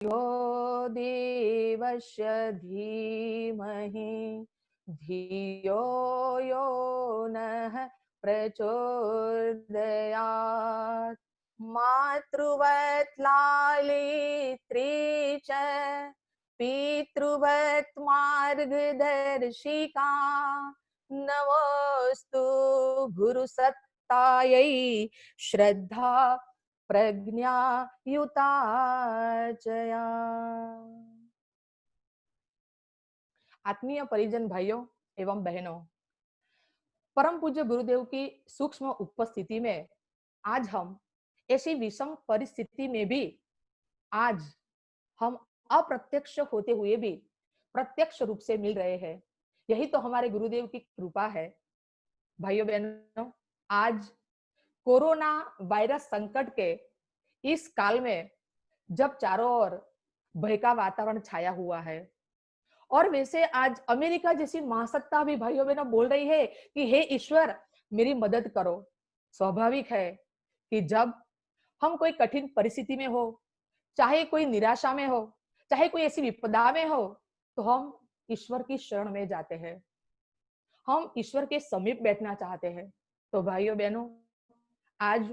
यो देवस्य धीमहि धियो यो नः प्रचोदयात्। मातृवत् लालित्री च पितृवत् मार्गदर्शिका नमोस्तु गुरुसत्तायै श्रद्धा प्रज्ञा युताचया। आत्मीय परिजन भाइयों एवं बहनों, परम पूज्य गुरुदेव की सूक्ष्म उपस्थिति में आज हम ऐसी विषम परिस्थिति में भी आज हम अप्रत्यक्ष होते हुए भी प्रत्यक्ष रूप से मिल रहे हैं। यही तो हमारे गुरुदेव की कृपा है। भाइयों बहनों, आज कोरोना वायरस संकट के इस काल में जब चारों ओर भय का वातावरण छाया हुआ है और वैसे आज अमेरिका जैसी महासत्ता भी भाइयों बहनों बोल रही है कि हे ईश्वर मेरी मदद करो। स्वाभाविक है कि जब हम कोई कठिन परिस्थिति में हो, चाहे कोई निराशा में हो, चाहे कोई ऐसी विपदा में हो, तो हम ईश्वर की शरण में जाते हैं, हम ईश्वर के समीप बैठना चाहते हैं। तो भाइयों बहनों, आज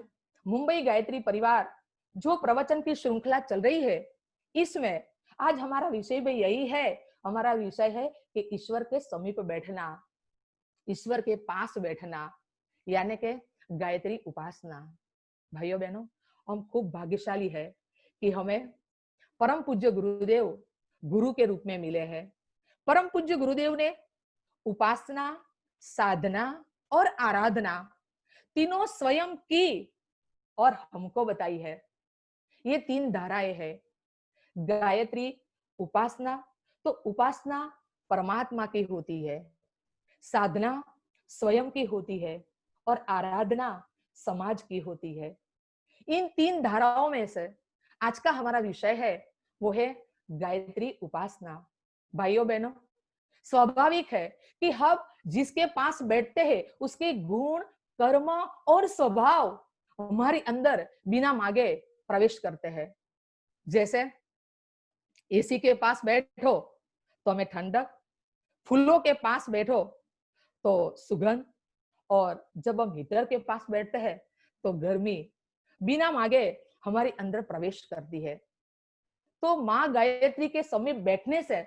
मुंबई गायत्री परिवार जो प्रवचन की श्रृंखला चल रही है, इसमें आज हमारा विषय भी यही है। हमारा विषय है कि ईश्वर के समीप बैठना, ईश्वर के पास बैठना, यानी कि गायत्री उपासना। भाइयों बहनों, हम खूब भाग्यशाली है कि हमें परम पूज्य गुरुदेव गुरु के रूप में मिले हैं। परम पूज्य गुरुदेव ने उपासना, साधना और आराधना तीनों स्वयं की और हमको बताई है। ये तीन धाराएं हैं। गायत्री उपासना, तो उपासना परमात्मा की होती है, साधना स्वयं की होती है और आराधना समाज की होती है। इन तीन धाराओं में से आज का हमारा विषय है वो है गायत्री उपासना। भाइयों बहनों, स्वाभाविक है कि हम जिसके पास बैठते हैं उसके गुण, कर्म और स्वभाव हमारे अंदर बिना मांगे प्रवेश करते हैं। जैसे एसी के पास बैठो तो हमें ठंडक, फूलों के पास बैठो तो सुगंध, और जब हम हीटर के पास बैठते हैं तो गर्मी बिना मांगे हमारे अंदर प्रवेश करती है। तो माँ गायत्री के समीप बैठने से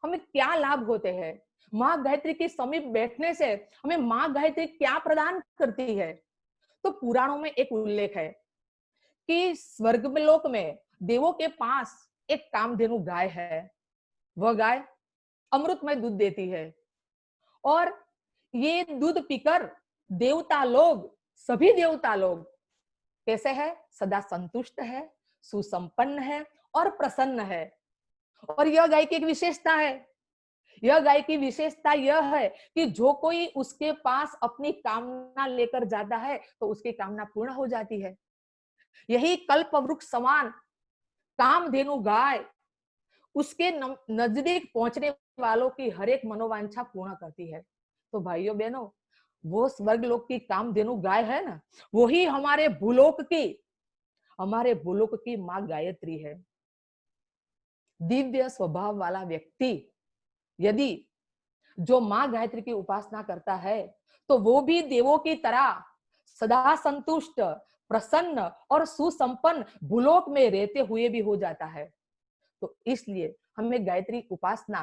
हमें क्या लाभ होते हैं? माँ गायत्री के समीप बैठने से हमें माँ गायत्री क्या प्रदान करती है? तो पुराणों में एक उल्लेख है कि स्वर्ग में, लोक में देवों के पास एक कामधेनु गाय है। वह गाय अमृतमय दूध देती है और ये दूध पीकर देवता लोग, सभी देवता लोग कैसे है? सदा संतुष्ट है, सुसंपन्न है और प्रसन्न है। और यह गाय की एक विशेषता है। यह गाय की विशेषता यह है कि जो कोई उसके पास अपनी कामना लेकर जाता है तो उसकी कामना पूर्ण हो जाती है। यही कल्प वृक्ष समान कामधेनु गाय उसके नजदीक पहुंचने वालों की हर एक मनोवांछा पूर्ण करती है। तो भाइयों बहनों, वो स्वर्ग लोक की कामधेनु गाय है ना, वही हमारे भूलोक की माँ गायत्री है। दिव्य स्वभाव वाला व्यक्ति यदि जो माँ गायत्री की उपासना करता है तो वो भी देवों की तरह सदा संतुष्ट, प्रसन्न और सुसंपन्न भूलोक में रहते हुए भी हो जाता है। तो इसलिए हमें गायत्री उपासना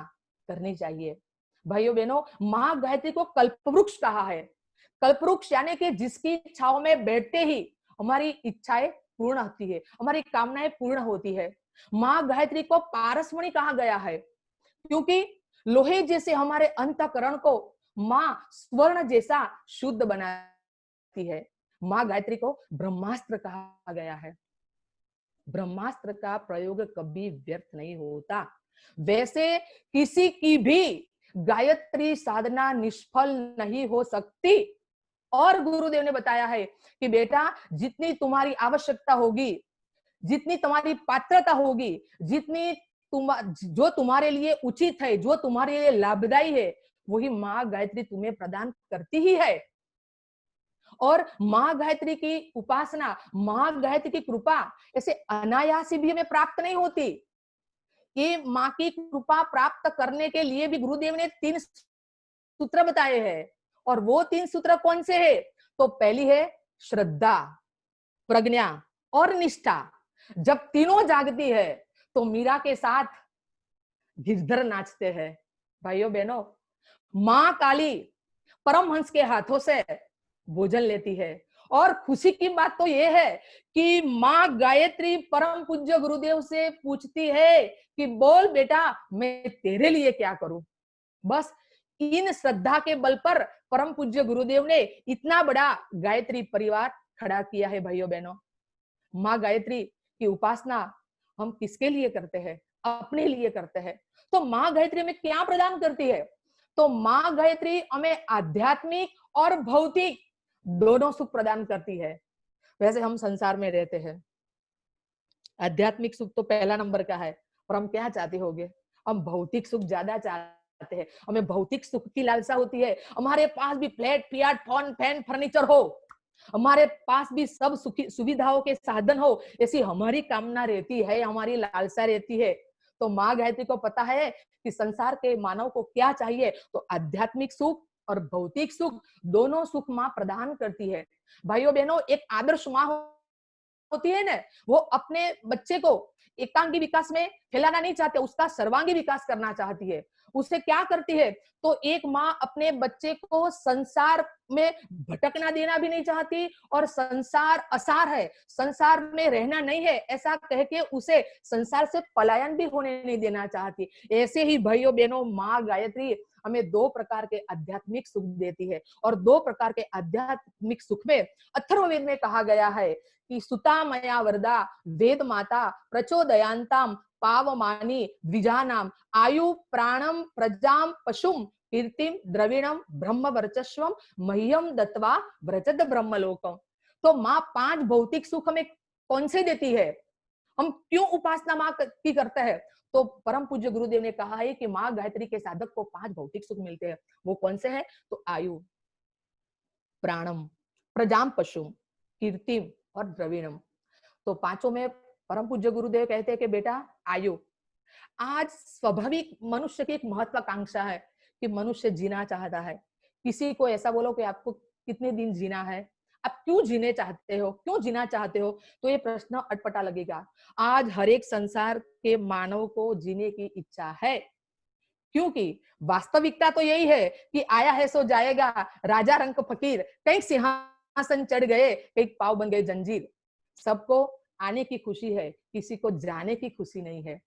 करनी चाहिए। भाइयों बहनों, माँ गायत्री को कल्पवृक्ष कहा है। कल्पवृक्ष यानी कि जिसकी इच्छाओं में बैठते ही हमारी इच्छाएं पूर्ण होती है, हमारी कामनाएं पूर्ण होती है। माँ गायत्री को पारसमणि कहा गया है क्योंकि लोहे जैसे हमारे अंतःकरण को माँ स्वर्ण जैसा शुद्ध बनाती है। माँ गायत्री को ब्रह्मास्त्र कहा गया है। ब्रह्मास्त्र का प्रयोग कभी व्यर्थ नहीं होता। वैसे किसी की भी गायत्री साधना निष्फल नहीं हो सकती। और गुरुदेव ने बताया है कि बेटा, जितनी तुम्हारी आवश्यकता होगी, जितनी तुम्हारी पात्रता होगी, जितनी जो तुम्हारे लिए उचित है, जो तुम्हारे लिए लाभदायी है, वही माँ गायत्री तुम्हें प्रदान करती ही है। और माँ गायत्री की उपासना, माँ गायत्री की कृपा ऐसे अनायास भी हमें प्राप्त नहीं होती। कि माँ की कृपा प्राप्त करने के लिए भी गुरुदेव ने 3 सूत्र बताए हैं। और वो 3 सूत्र कौन से हैं? तो पहली है श्रद्धा, प्रज्ञा और निष्ठा। जब तीनों जागती है तो मीरा के साथ गिरधर नाचते हैं। भाइयों बहनों, माँ काली परमहंस के हाथों से भोजन लेती है। और खुशी की बात तो यह है कि माँ गायत्री परम पूज्य गुरुदेव से पूछती है कि बोल बेटा, मैं तेरे लिए क्या करूं। बस इन श्रद्धा के बल पर परम पूज्य गुरुदेव ने इतना बड़ा गायत्री परिवार खड़ा किया है। भाइयों बहनों, माँ गायत्री की उपासना हम किसके लिए करते हैं? अपने लिए करते हैं। तो माँ गायत्री हमें क्या प्रदान करती है? तो माँ गायत्री हमें आध्यात्मिक और भौतिक दोनों सुख प्रदान करती है। वैसे हम संसार में रहते हैं, आध्यात्मिक सुख तो पहला नंबर का है, और हम क्या चाहते होंगे? हम भौतिक सुख ज्यादा चाहते हैं। हमें भौतिक सुख की लालसा होती है। हमारे पास भी flat, Fiat, phone, fan, furniture हो, हमारे पास भी सब सुविधाओं के साधन हो, ऐसी हमारी कामना रहती है, हमारी लालसा रहती है। तो माँ गायत्री को पता है कि संसार के मानव को क्या चाहिए। तो आध्यात्मिक सुख और भौतिक सुख, दोनों सुख माँ प्रदान करती है। भाइयों बहनों, एक आदर्श माँ होती है ना, वो अपने बच्चे को एकांगी विकास में फैलाना नहीं चाहते, उसका सर्वांगी विकास करना चाहती है। उसे क्या करती है? तो एक माँ अपने बच्चे को संसार में भटकना देना भी नहीं चाहती, और संसार असार है, संसार में रहना नहीं है, ऐसा कह के उसे संसार से पलायन भी होने नहीं देना चाहती। ऐसे ही भाइयों बहनों, माँ गायत्री हमें 2 प्रकार के आध्यात्मिक सुख देती है। और 2 प्रकार के आध्यात्मिक सुख में अथर्ववेद में कहा गया है कि सुता मया वरदा वेद माता प्रचोदयांताम पावमानी द्विजानाम आयु प्राणम प्रजाम पशुम कीर्तिम द्रविणम ब्रह्म वर्चस्वम मह्यम दत्वा व्रजत ब्रह्मलोकम। तो माँ 5 भौतिक सुख हमें कौन से देती है? हम क्यों उपासना माँ की करते हैं? तो परम पूज्य गुरुदेव ने कहा है कि माँ गायत्री के साधक को 5 भौतिक सुख मिलते हैं। वो कौन से हैं? तो आयु, प्राणम, प्रजाम पशुम, कीर्तिम और द्रविणम। तो पांचों में परम पूज्य गुरुदेव कहते हैं कि बेटा, आयु, आज स्वाभाविक मनुष्य की एक महत्वाकांक्षा है कि मनुष्य जीना चाहता है। किसी को ऐसा बोलो कि आपको कितने दिन जीना है, आप क्यों जीने चाहते हो, क्यों जीना चाहते हो, तो ये प्रश्न अटपटा लगेगा। आज हर एक संसार के मानव को जीने की इच्छा है, क्योंकि वास्तविकता तो यही है कि आया है सो जाएगा, राजा रंक फकीर, कई सिंहासन चढ़ गए, कई पाव बन गए जंजीर। सबको आने की खुशी है, किसी को जाने की खुशी नहीं है।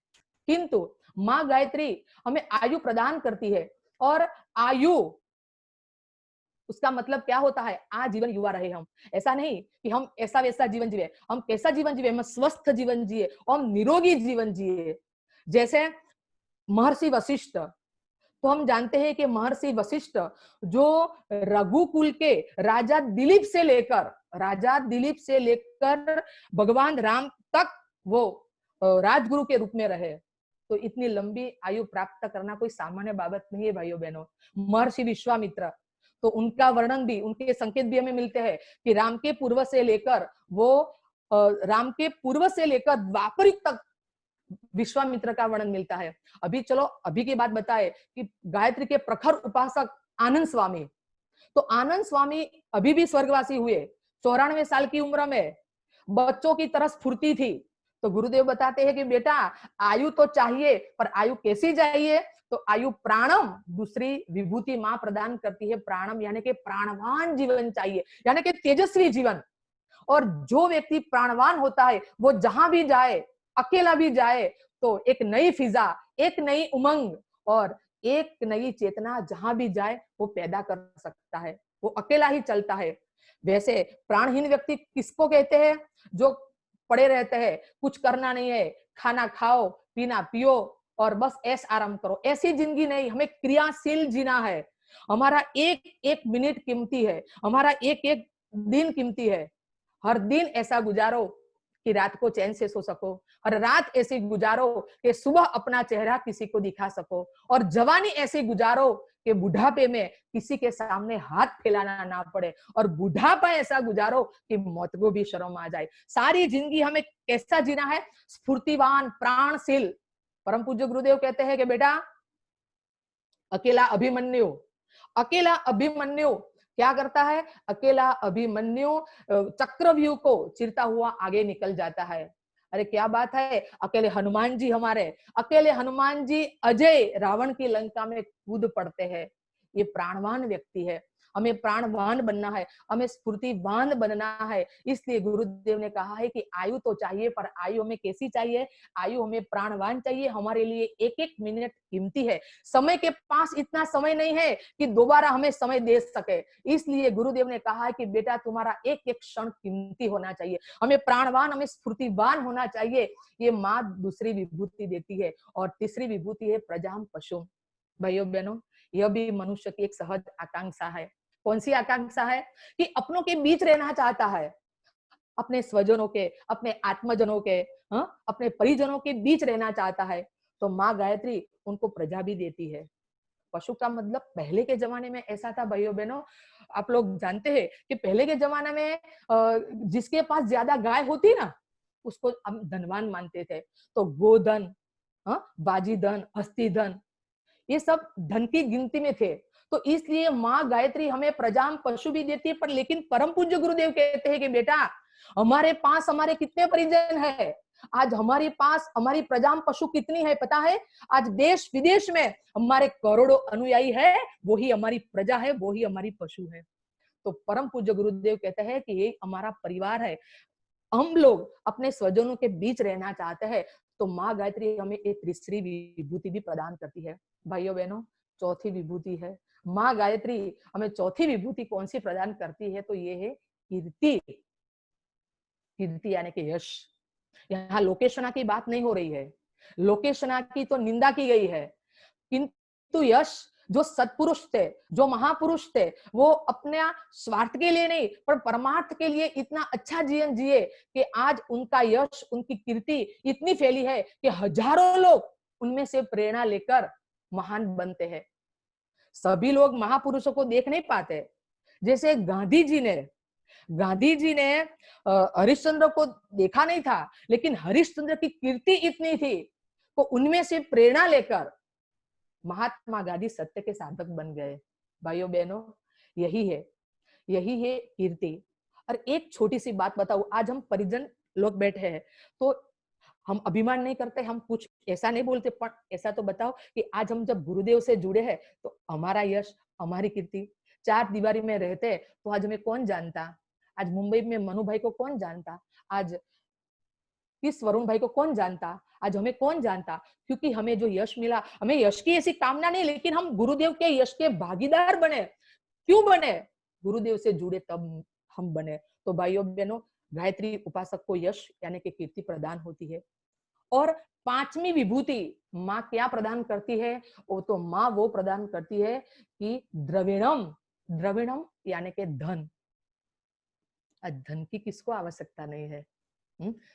किंतु माँ गायत्री हमें आयु प्रदान करती है। और आयु, उसका मतलब क्या होता है? आजीवन युवा रहे हम। ऐसा नहीं कि हम ऐसा वैसा जीवन जिए, हम कैसा जीवन जिए? हम स्वस्थ जीवन जिए, हम निरोगी जीवन जिए। जैसे महर्षि वशिष्ठ, तो हम जानते हैं कि महर्षि वशिष्ठ जो रघुकुल के राजा दिलीप से लेकर भगवान राम तक वो राजगुरु के रूप में रहे। तो इतनी लंबी आयु प्राप्त करना कोई सामान्य बाबत नहीं है भाइयों बहनों। महर्षि विश्वामित्र, तो उनका वर्णन भी, उनके संकेत भी हमें मिलते हैं कि राम के पूर्व से लेकर द्वापर युग तक विश्वामित्र का वर्णन मिलता है। अभी चलो अभी की बात बताए कि गायत्री के प्रखर उपासक आनंद स्वामी, तो आनंद स्वामी अभी भी स्वर्गवासी हुए, 94 साल की उम्र में, बच्चों की तरह स्फूर्ति थी। तो गुरुदेव बताते हैं कि बेटा, आयु तो चाहिए, पर आयु कैसी चाहिए? तो आयु प्राणम, दूसरी विभूति मां प्रदान करती है, प्राणम यानी कि प्राणवान जीवन चाहिए, यानी कि तेजस्वी जीवन। और जो व्यक्ति प्राणवान होता है, वो जहां भी जाए, अकेला भी जाए, तो एक नई फिजा, एक नई उमंग और एक नई चेतना जहां भी जाए वो पैदा कर सकता है। वो अकेला ही चलता है। वैसे प्राणहीन व्यक्ति किसको कहते हैं? जो पड़े रहते हैं, कुछ करना नहीं है, खाना खाओ, पीना पियो और बस ऐश आराम करो। ऐसी जिंदगी नहीं, हमें क्रियाशील जीना है। हमारा एक एक मिनट कीमती है, हमारा एक एक दिन कीमती है। हर दिन ऐसा गुजारो कि रात को चैन से सो सको, और रात ऐसी गुजारो कि सुबह अपना चेहरा किसी को दिखा सको, और जवानी ऐसी गुजारो कि बुढ़ापे में किसी के सामने हाथ फैलाना ना पड़े, और बुढ़ापा ऐसा गुजारो कि मौत को भी शर्म आ जाए। सारी जिंदगी हमें कैसा जीना है? स्फूर्तिवान, प्राणशील, परम पूज्य गुरुदेव कहते हैं कि बेटा अकेला अभिमन्यु, अकेला अभिमन्यु क्या करता है? अकेला अभिमन्यु चक्रव्यूह को चिरता हुआ आगे निकल जाता है। अरे क्या बात है, अकेले हनुमान जी हमारे, अकेले हनुमान जी अजय रावण की लंका में कूद पड़ते हैं। ये प्राणवान व्यक्ति है। हमें प्राणवान बनना है, हमें स्फूर्तिवान बनना है। इसलिए गुरुदेव ने कहा है कि आयु तो चाहिए, पर आयु हमें कैसी चाहिए? आयु हमें प्राणवान चाहिए। हमारे लिए एक एक मिनट कीमती है। समय के पास इतना समय नहीं है कि दोबारा हमें समय दे सके। इसलिए गुरुदेव ने कहा है कि बेटा तुम्हारा एक एक क्षण कीमती होना चाहिए। हमें प्राणवान, हमें स्फूर्तिवान होना चाहिए। ये माँ दूसरी विभूति देती है। और तीसरी विभूति है प्रजाम पशु। भाइयों बहनों, यह भी मनुष्य की एक सहज आकांक्षा है। कौन सी आकांक्षा है? कि अपनों के बीच रहना चाहता है, अपने स्वजनों के, अपने आत्मजनों के, अपने परिजनों के बीच रहना चाहता है। तो माँ गायत्री उनको प्रजा भी देती है। पशु का मतलब पहले के जमाने में ऐसा था भाइयों बहनों, आप लोग जानते हैं कि पहले के जमाने में जिसके पास ज्यादा गाय होती ना, उसको हम धनवान मानते थे। तो गोधन, बाजी धन, हस्ती धन, ये सब धन की गिनती में थे। तो इसलिए माँ गायत्री हमें प्रजाम पशु भी देती है। पर लेकिन परम पूज्य गुरुदेव कहते हैं कि बेटा हमारे पास हमारे कितने परिजन है? आज हमारे पास हमारी प्रजाम पशु कितनी है पता है? आज देश विदेश में हमारे करोड़ों अनुयायी है, वो ही हमारी प्रजा है, वो ही हमारी पशु है। तो परम पूज्य गुरुदेव कहते हैं कि ये हमारा परिवार है। हम लोग अपने स्वजनों के बीच रहना चाहते हैं, तो माँ गायत्री हमें एक तीसरी विभूति भी प्रदान करती है। भाइयों बहनों, चौथी विभूति है माँ गायत्री हमें चौथी विभूति कौन सी प्रदान करती है? तो ये है कीर्ति। कीर्ति यानी कि यश। यहाँ लोकेशना की बात नहीं हो रही है। लोकेशना की तो निंदा की गई है, किंतु यश, जो सत्पुरुष थे, जो महापुरुष थे, वो अपने स्वार्थ के लिए नहीं पर परमार्थ के लिए इतना अच्छा जीवन जिए कि आज उनका यश, उनकी कीर्ति इतनी फैली है कि हजारों लोग उनमें से प्रेरणा लेकर महान बनते हैं। सभी लोग महापुरुषों को देख नहीं पाते। जैसे गांधी जी ने हरिश्चंद्र को देखा नहीं था, लेकिन हरिश्चंद्र की कीर्ति इतनी थी तो उनमें से प्रेरणा लेकर महात्मा गांधी सत्य के साधक बन गए। भाइयों बहनों, यही है कीर्ति। और एक छोटी सी बात बताऊं, आज हम परिजन लोग बैठे हैं तो हम अभिमान नहीं करते, हम कुछ ऐसा नहीं बोलते, पर ऐसा तो बताओ कि आज हम जब गुरुदेव से जुड़े हैं तो हमारा यश, हमारी कीर्ति, चार दीवारी में रहते तो आज हमें कौन जानता? आज मुंबई में मनु भाई को कौन जानता? आज इस वरुण भाई को कौन जानता? आज हमें कौन जानता? क्योंकि हमें जो यश मिला, हमें यश की ऐसी कामना नहीं, लेकिन हम गुरुदेव के यश के भागीदार बने। क्यों बने? गुरुदेव से जुड़े तब हम बने। तो भाइयों बहनों, गायत्री उपासक को यश यानी कि कीर्ति प्रदान होती है। और पांचवी विभूति माँ क्या प्रदान करती है? वो तो माँ वो प्रदान करती है कि द्रविणम। द्रविणम यानी कि धन। धन की किसको आवश्यकता नहीं है?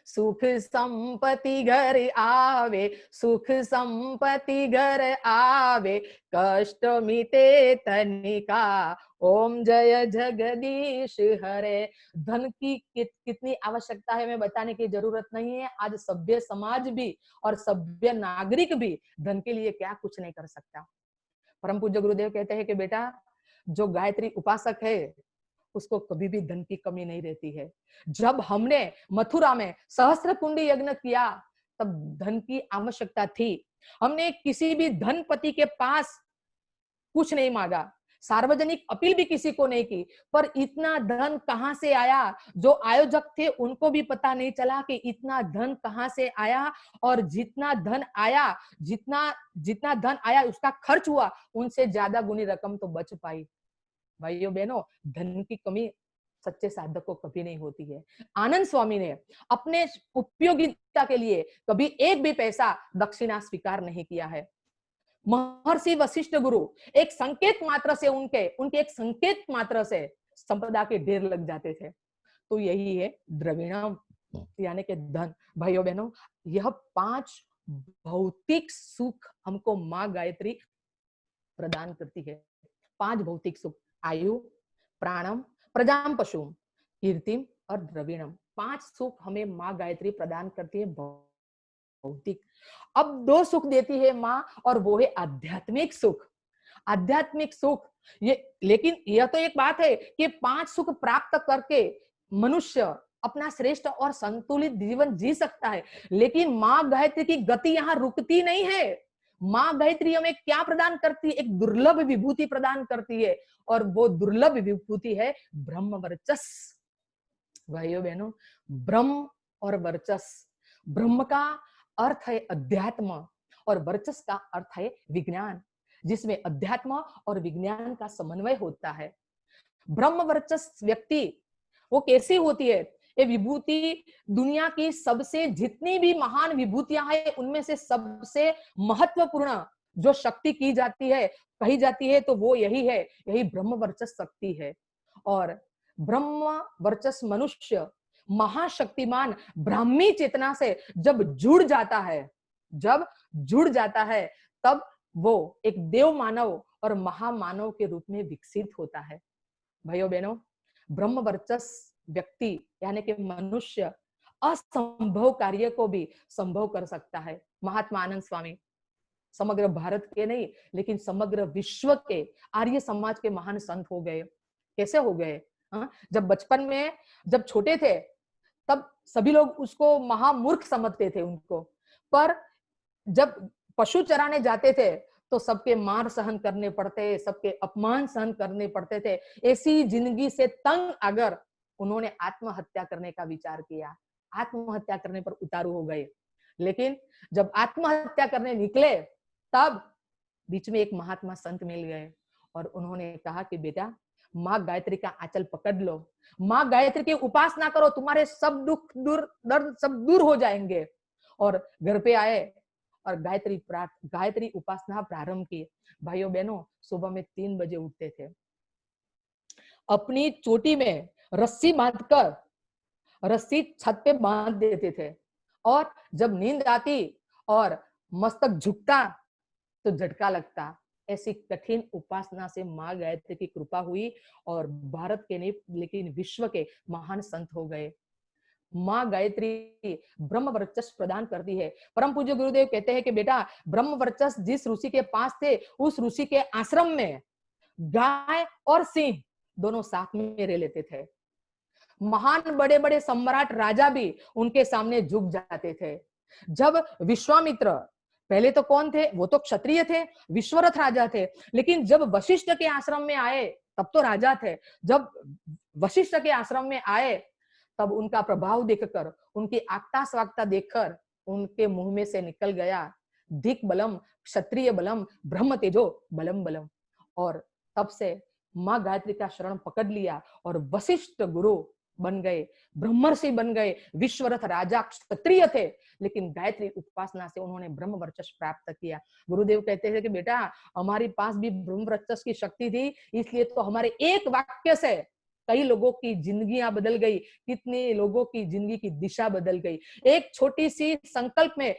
सुख संपत्ति घर आवे, सुख संपत्ति घर आवे, कष्ट मिटे तनिका, ओम जय जगदीश हरे। धन की कितनी आवश्यकता है मैं बताने की जरूरत नहीं है। आज सभ्य समाज भी और सभ्य नागरिक भी धन के लिए क्या कुछ नहीं कर सकता। परम पूज्य गुरुदेव कहते हैं कि बेटा जो गायत्री उपासक है उसको कभी भी धन की कमी नहीं रहती है। जब हमने मथुरा में सहस्त्र कुंडी यज्ञ किया तब धन की आवश्यकता थी। हमने किसी भी धनपति के पास कुछ नहीं मांगा, सार्वजनिक अपील भी किसी को नहीं की, पर इतना धन कहां से आया? जो आयोजक थे उनको भी पता नहीं चला कि इतना धन कहां से आया। और जितना धन आया, जितना जितना धन आया उसका खर्च हुआ, उनसे ज्यादा गुनी रकम तो बच पाई। भाइयों बहनों, धन की कमी सच्चे साधक को कभी नहीं होती है। आनंद स्वामी ने अपने उपयोगिता के लिए कभी एक भी पैसा दक्षिणा स्वीकार नहीं किया है। महर्षि वशिष्ठ गुरु एक संकेत मात्र से उनके एक संकेत मात्र से संपदा के ढेर लग जाते थे। तो यही है द्रविणम यानी कि धन। भाइयों बहनों, यह 5 भौतिक सुख हमको माँ गायत्री प्रदान करती है। 5 भौतिक सुख, आयु, प्राणम, प्रजाम पशु, कीर्तिम और द्रविणम। 5 सुख हमें माँ गायत्री प्रदान करती है भौतिक। अब दो सुख देती है माँ, और वो है आध्यात्मिक सुख। आध्यात्मिक सुख ये, लेकिन यह तो एक बात है कि 5 सुख प्राप्त करके मनुष्य अपना श्रेष्ठ और संतुलित जीवन जी सकता है, लेकिन माँ गायत्री की गति यहाँ रुकती नहीं है। माँ गायत्री हमें क्या प्रदान करती है? एक दुर्लभ विभूति प्रदान करती है, और वो दुर्लभ विभूति है ब्रह्म वर्चस्व। भाइयों बहनों, ब्रह्म और वर्चस्व, ब्रह्म का अर्थ है अध्यात्म, और वर्चस्व का अर्थ है विज्ञान, जिसमें अध्यात्म और विज्ञान का समन्वय होता है। ब्रह्म वर्चस्व व्यक्ति वो कैसी होती है? ये विभूति दुनिया की सबसे, जितनी भी महान विभूतियां हैं, उनमें से सबसे महत्वपूर्ण जो शक्ति की जाती है, कही जाती है, तो वो यही है, यही ब्रह्म वर्चस्व शक्ति है। और ब्रह्म वर्चस्व मनुष्य महाशक्तिमान ब्राह्मी चेतना से जब जुड़ जाता है, जब जुड़ जाता है, तब वो एक देव मानव और महामानव के रूप में विकसित होता है। भाइयों बहनों, ब्रह्म वर्चस्व व्यक्ति यानी कि मनुष्य असंभव कार्य को भी संभव कर सकता है। महात्मा आनंद स्वामी समग्र भारत के नहीं, लेकिन समग्र विश्व के आर्य समाज के महान संत हो गए। कैसे हो गए? जब बचपन में, जब छोटे थे, तब सभी लोग उसको महामूर्ख समझते थे उनको, पर जब पशु चराने जाते थे तो सबके मार सहन करने पड़ते, सबके अपमान सहन करने पड़ते थे। ऐसी जिंदगी से तंग आकर उन्होंने आत्महत्या करने का विचार किया, आत्महत्या करने पर उतारू हो गए। लेकिन जब आत्महत्या करने निकले, तब बीच में एक महात्मा संत मिल गए, और उन्होंने कहा कि बेटा, माँ गायत्री का आंचल पकड़ लो, माँ गायत्री की उपासना करो, तुम्हारे सब दुख दूर, दर्द सब दूर हो जाएंगे। और घर पे आए और गायत्री उपासना प्रारंभ की। भाइयों बहनों, सुबह में 3 बजे उठते थे, अपनी चोटी में रस्सी बांधकर, रस्सी छत पे बांध देते थे, और जब नींद आती और मस्तक झुकता तो झटका लगता। ऐसी कठिन उपासना से माँ गायत्री की कृपा हुई, और भारत के नहीं लेकिन विश्व के महान संत हो गए। माँ गायत्री ब्रह्म वर्चस्व प्रदान करती है। परम पूज्य गुरुदेव कहते हैं कि बेटा, ब्रह्म वर्चस्व जिस ऋषि के पास थे, उस ऋषि के आश्रम में गाय और सिंह दोनों साथ में रह लेते थे। महान बड़े बड़े सम्राट राजा भी उनके सामने झुक जाते थे। जब विश्वामित्र, पहले तो कौन थे? वो तो क्षत्रिय थे, विश्वरथ राजा थे, लेकिन जब वशिष्ठ के आश्रम में आए तब तो राजा थे। जब वशिष्ठ के आश्रम में आए, तब उनका प्रभाव देखकर, उनकी आक्ता स्वाक्ता देखकर उनके मुंह में से निकल गया, धिक बलम क्षत्रिय बलम ब्रह्म तेजो बलम बलम। और तब से माँ गायत्री का शरण पकड़ लिया, और वशिष्ठ गुरु बन गए, ब्रह्मर्षि बन गए। विश्वरथ राजा क्षत्रिय थे, लेकिन गायत्री उपासना से उन्होंने ब्रह्म वर्चस्व प्राप्त किया। गुरुदेव कहते हैं कि बेटा, हमारे पास भी ब्रह्म वर्चस्व की शक्ति थी, इसलिए तो हमारे एक वाक्य से कई लोगों की जिंदगियां बदल गई, कितने लोगों की जिंदगी की दिशा बदल गई। एक छोटी सी संकल्प में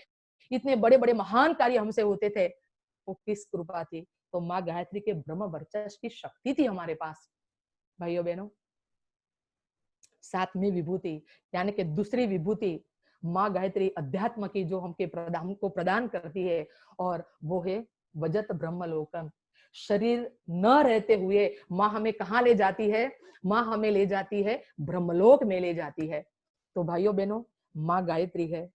इतने बड़े बड़े महान कार्य हमसे होते थे। वो किस कृपा थी? तो माँ गायत्री के ब्रह्म वर्चस्व की शक्ति थी हमारे पास। भाइयों बहनों, सातवीं विभूति यानी कि दूसरी विभूति माँ गायत्री अध्यात्म की जो हमको प्रदान करती है, और वो है वजत ब्रह्मलोकम। शरीर न रहते हुए माँ हमें कहाँ ले जाती है? माँ हमें ले जाती है ब्रह्मलोक में ले जाती है। तो भाइयों बहनों, माँ गायत्री है,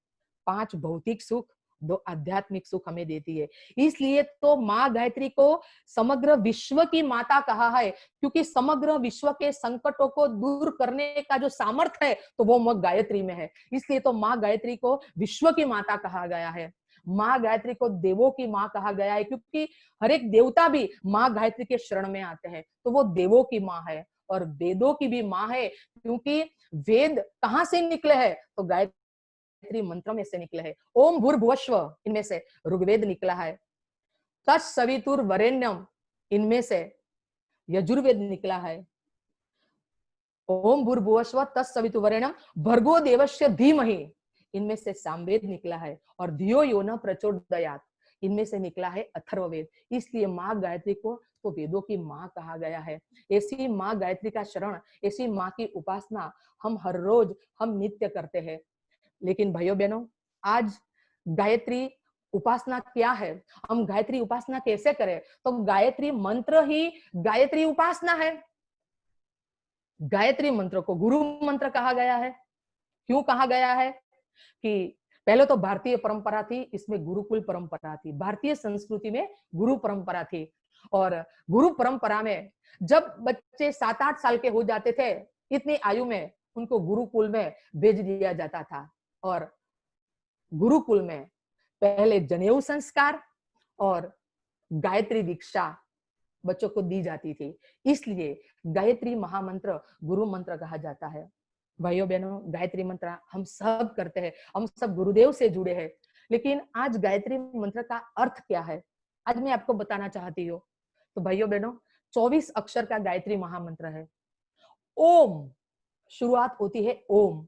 5 भौतिक सुख, 2 आध्यात्मिक सुख हमें देती है। इसलिए तो माँ गायत्री को समग्र विश्व की माता कहा है, क्योंकि समग्र विश्व के संकटों को दूर करने का जो सामर्थ्य है, तो वो माँ गायत्री में है। इसलिए तो माँ गायत्री को विश्व की माता कहा गया है। माँ गायत्री को देवों की माँ कहा गया है, क्योंकि हर एक देवता भी माँ गायत्री के शरण में आते हैं, तो वो देवों की माँ है, और वेदों की भी माँ है, क्योंकि वेद कहाँ से निकले हैं? तो गायत्री मंत्र में से निकले हैं। ओम भूर्भुवस्व, इनमें से ऋग्वेद निकला है। तत्सवितुर्वरेण्यम, इनमें से यजुर्वेद निकला है। ओम भूर्भुवस्व तत्सवितुर्वरेण्यम भर्गो देवस्य धीमहि, इनमें से सामवेद निकला है। और धियो यो न प्रचोदयात्, इनमें से निकला है अथर्ववेद। इसलिए माँ गायत्री को तो वेदों की माँ कहा गया है। ऐसी माँ गायत्री का शरण, ऐसी माँ की उपासना हम हर रोज, हम नित्य करते हैं। लेकिन भाइयों बहनों, आज गायत्री उपासना क्या है, हम गायत्री उपासना कैसे करें, तो गायत्री मंत्र ही गायत्री उपासना है। गायत्री मंत्र को गुरु मंत्र कहा गया है। क्यों कहा गया है कि पहले तो भारतीय परंपरा थी, इसमें गुरुकुल परंपरा थी, भारतीय संस्कृति में गुरु परंपरा थी। और गुरु परंपरा में जब बच्चे 7-8 साल के हो जाते थे, इतनी आयु में उनको गुरुकुल में भेज दिया जाता था। और गुरुकुल में पहले जनेऊ संस्कार और गायत्री दीक्षा बच्चों को दी जाती थी। इसलिए गायत्री महामंत्र गुरु मंत्र कहा जाता है। भाइयों बहनों, गायत्री मंत्र हम सब करते हैं, हम सब गुरुदेव से जुड़े हैं। लेकिन आज गायत्री मंत्र का अर्थ क्या है, आज मैं आपको बताना चाहती हूँ। तो भाइयों बहनों, 24 अक्षर का गायत्री महामंत्र है। ओम शुरुआत होती है ओम।